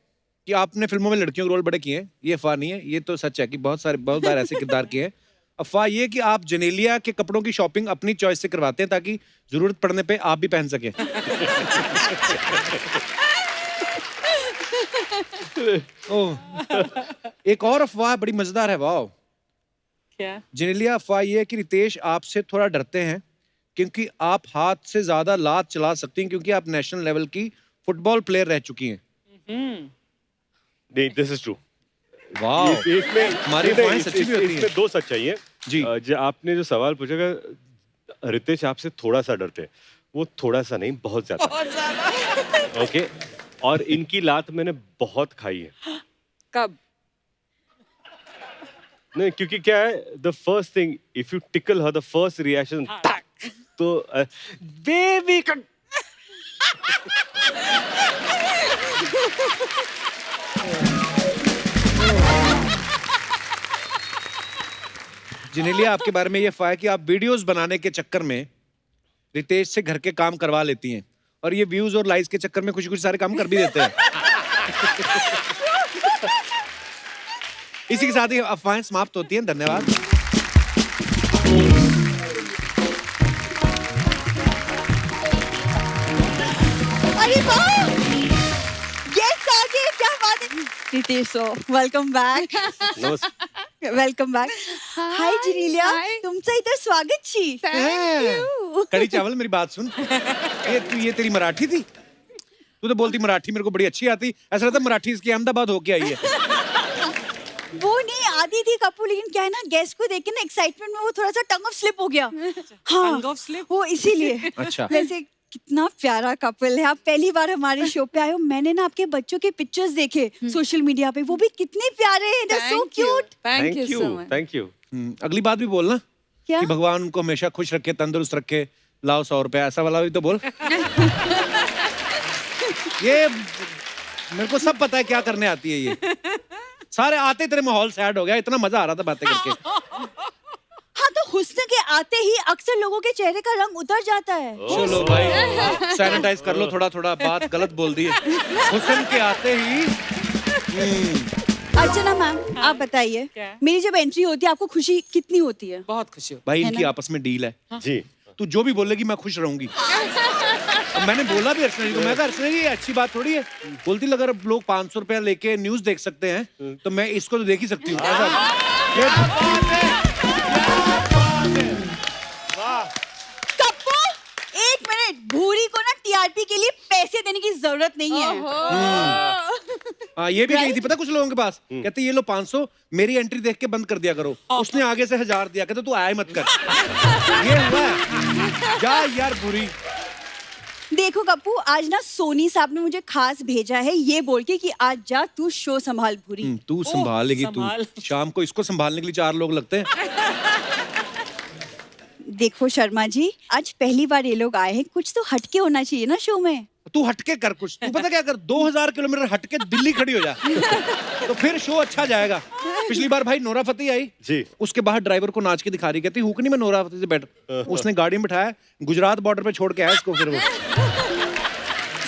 कि आपने फिल्मों में लड़कियों के रोल बड़े किए हैं, ये अफवाह नहीं है, ये तो सच है कि बहुत बार ऐसे किरदार किए हैं। अफवाह ये कि आप जेनेलिया के कपड़ों की शॉपिंग अपनी चॉइस से करवाते हैं ताकि जरूरत पड़ने पे आप भी पहन सके। ओह, एक और अफवाह बड़ी मजेदार है। वाह क्या? जेनेलिया, अफवाह ये है कि रितेश आपसे थोड़ा डरते हैं क्योंकि आप हाथ से ज्यादा लात चला सकती हैं क्योंकि आप नेशनल लेवल की फुटबॉल प्लेयर रह चुकी हैं। नहीं, दिस इज ट्रू। वाह, इसमें हमारी नहीं, अफवाहें सच्ची भी होती हैं। इसमें 2 सच्चाई है जी। जो आपने जो सवाल पूछा, रितेश आपसे थोड़ा सा डरते हैं, वो थोड़ा सा नहीं, बहुत ज्यादा। ओके, और इनकी लात मैंने बहुत खाई है। कब? नहीं, क्योंकि क्या है, the first thing, if you tackle her, the first reaction तो बेबी का जिनेलिया, आपके बारे में ये अफवाह है कि आप वीडियोस बनाने के चक्कर में रितेश से घर के काम करवा लेती हैं और ये व्यूज और लाइक्स के चक्कर में कुछ कुछ सारे काम कर भी देते हैं। इसी के साथ ही अफवाहें समाप्त होती हैं। धन्यवाद। अरे वाह, गेस्ट आ गए, क्या बात है। Ritesh so welcome back. नमस्ते। Welcome back. हाय जिनेलिया, तुमचं इथं स्वागत छी। कड़ी चावल, मेरी बात सुन। ये तेरी मराठी थी? तू तो बोलती मराठी मेरे को बड़ी अच्छी आती, ऐसा लगता मराठी इसकी अहमदाबाद होके आई है। वो नहीं आती थी कपूर, लेकिन क्या है ना, गेस्ट को देख के ना एक्साइटमेंट में वो थोड़ा सा टंग ऑफ स्लिप हो गया। हाँ, Tongue of slip? वो इसीलिए। अच्छा। वैसे कितना प्यारा कपल है। आप पहली बार हमारे शो पे आए हो। मैंने ना आपके बच्चों के पिक्चर्स देखे सोशल मीडिया पे, वो भी कितने प्यारे हैं। They're so cute। Thank you so much. Thank you. अगली बात भी बोलना क्या? कि भगवान उनको हमेशा खुश रखे, तंदुरुस्त रखे, लाओ 100 रुपया, ऐसा वाला भी तो बोल। ये मेरे को सब पता है क्या करने आती है ये। सारे आते तेरे माहौल सैड हो गया, इतना मजा आ रहा था बातें करके। हाँ, तो हुस्न के आते ही अक्सर लोगों के चेहरे का रंग उतर जाता है। चलो भाई, सैनिटाइज कर लो थोड़ा थोड़ा, बात गलत बोल दी है। हुस्न के आते ही अर्चना मैम, आप बताइए, क्या? मेरी जब एंट्री होती है आपको खुशी कितनी होती है? बहुत खुशी होती भाई इनकी आपस में डील है। जी। तू जो भी बोलेगी मैं खुश रहूंगी। अब मैंने बोला भी अर्चना जी को, मैं कहा अर्चना जी ये अच्छी बात थोड़ी है। बोलती अगर लोग 500 रुपया लेके न्यूज देख सकते हैं तो मैं इसको तो देख ही सकती हूँ। कप्पू, एक मिनट, भूरी को ना टीआरपी के लिए पैसे देने की जरूरत नहीं है। हाँ, ये भी गई थी पता कुछ लोगों के पास, कहते ये लो 500, मेरी एंट्री देख के बंद कर दिया करो। उसने आगे से 1000 दिया, कहते तू आया ही मत कर। ये हुआ है। जा यार बुरी। देखो कप्पू, आज ना सोनी साहब ने मुझे खास भेजा है ये बोल के कि आज जा तू शो संभाल भूरी। तू संभालेगी संभाल। तू। शाम को इसको संभालने के लिए 4 लोग लगते हैं। देखो शर्मा जी, आज पहली बार ये लोग आए हैं, कुछ तो हटके होना चाहिए ना शो में। तू हटके कर कुछ। तू पता क्या कर, 2000 किलोमीटर हटके दिल्ली खड़ी हो जा, तो फिर शो अच्छा जाएगा। पिछली बार भाई नोरा फतेही आई जी। उसके बाहर ड्राइवर को नाच के दिखा रही, कहती हुक नहीं मैं नोरा फतेही से बैठ। उसने गाड़ी में बिठाया, गुजरात बॉर्डर पे छोड़ के आया इसको। फिर वो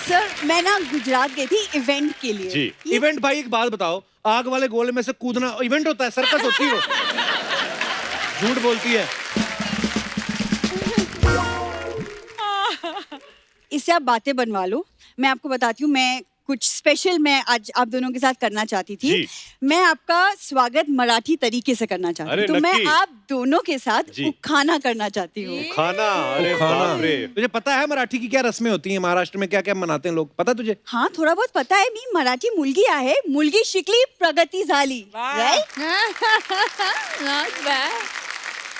सर, मैं ना गुजरात गई थी इवेंट के लिए। जी। इवेंट भाई एक बात बताओ, आग वाले गोले में से कूदना इवेंट होता है? सर्कस होती है वो? झूठ बोलती है। इससे आप बातें बनवा लो। मैं आपको बताती हूँ, मैं कुछ स्पेशल मैं आज आप दोनों के साथ करना चाहती थी। जी। मैं आपका स्वागत मराठी तरीके से करना चाहती अरे हूँ। तो मैं नक्की। आप दोनों के साथ जी। खाना करना चाहती हूँ। खाना, अरे खाना। बाप रे। तुझे पता है मराठी की क्या रस्में होती हैं, महाराष्ट्र में क्या क्या मनाते हैं लोग, पता तुझे? हाँ, थोड़ा बहुत पता है। मी मराठी मुलगी आहे, मुलगी शिकली प्रगती झाली। वाह। राइट? Not bad.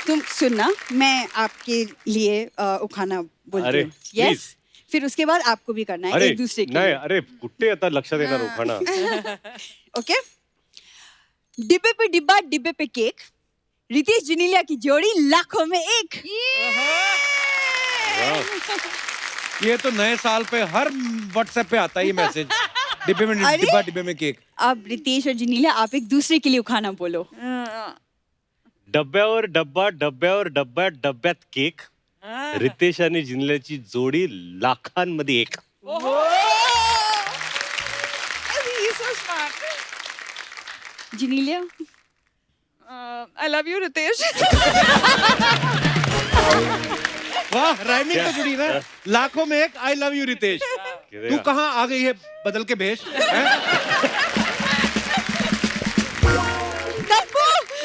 तुम सुनना, मैं आपके लिए उखाना बोलती अरे, हूँ। please. यस, फिर उसके बाद आपको भी करना है अरे एक दूसरे के नाही, लिए। अरे कुठे आता लक्षात येणार उखाणा। ओके, डिब्बे पे डिब्बा, डिब्बे पे केक, रितेश जिनेलिया की जोड़ी लाखों में एक। ये तो नए साल पे हर व्हाट्सएप पे आता है ये मैसेज। डिब्बे में अरे? डिब्बा, डिब्बे में केक। अब रितेश और जिनेलिया आप एक दूसरे के लिए उखाना बोलो। डब्यावर डब्बा, डब्यावर डब्बा, डब्यात केक, रितेश आणि जिनेलियाची जोडी लाखांमध्ये एक। Genelia, I love you, Ritesh. वाह, राइमिंग तो जुड़ी ना। लाखों में एक, आई लव यू रितेश। तू कहाँ आ गई है बदल के भेष?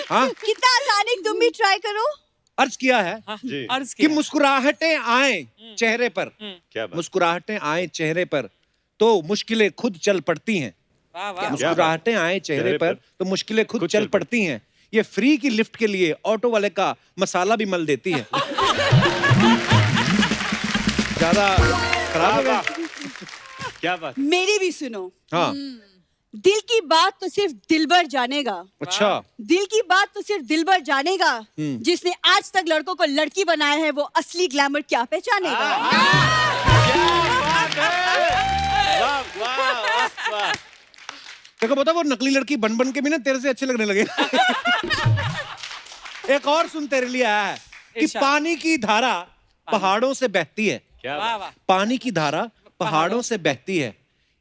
हाँ? कितना आसान है, तुम भी ट्राई करो। अर्ज किया है जी। अर्ज कि किया। मुस्कुराहटें आए चेहरे पर, क्या बात। मुस्कुराहटें आए चेहरे पर तो मुश्किलें खुद चल पड़ती हैं। वाह वाह। मुस्कुराहटें आए चेहरे पर तो मुश्किलें खुद चल पड़ती हैं। ये फ्री की लिफ्ट के लिए ऑटो वाले का मसाला भी मल देती है। ज्यादा खराब हो गया। क्या बात। मेरी भी सुनो। हाँ दिल की बात तो सिर्फ दिलबर जानेगा। अच्छा। दिल की बात तो सिर्फ दिलबर जानेगा। जिसने आज तक लड़कों को लड़की बनाया है वो असली ग्लैमर क्या पहचानेगा। देखो पता वो नकली लड़की बन बन के भी ना तेरे से अच्छे लगने लगे। एक और सुन तेरे लिए आया है कि पानी की धारा पहाड़ों से बहती है। क्या वाह वाह। पानी की धारा पहाड़ों से बहती है,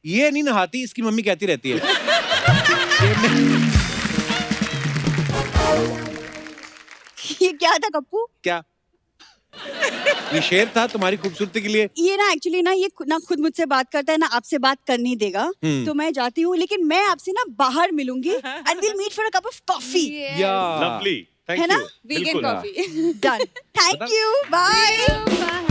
ये नहीं नहाती, इसकी मम्मी कहती रहती है। ये क्या था कप्पू? क्या ये शेर था तुम्हारी खूबसूरती के लिए? ये ना एक्चुअली ना ये ना खुद मुझसे बात करता है ना आपसे बात करने देगा। तो मैं जाती हूँ, लेकिन मैं आपसे ना बाहर मिलूंगी and will meet for a cup of coffee. Lovely, thank है ना? You. Vegan coffee. Done. Thank you, bye.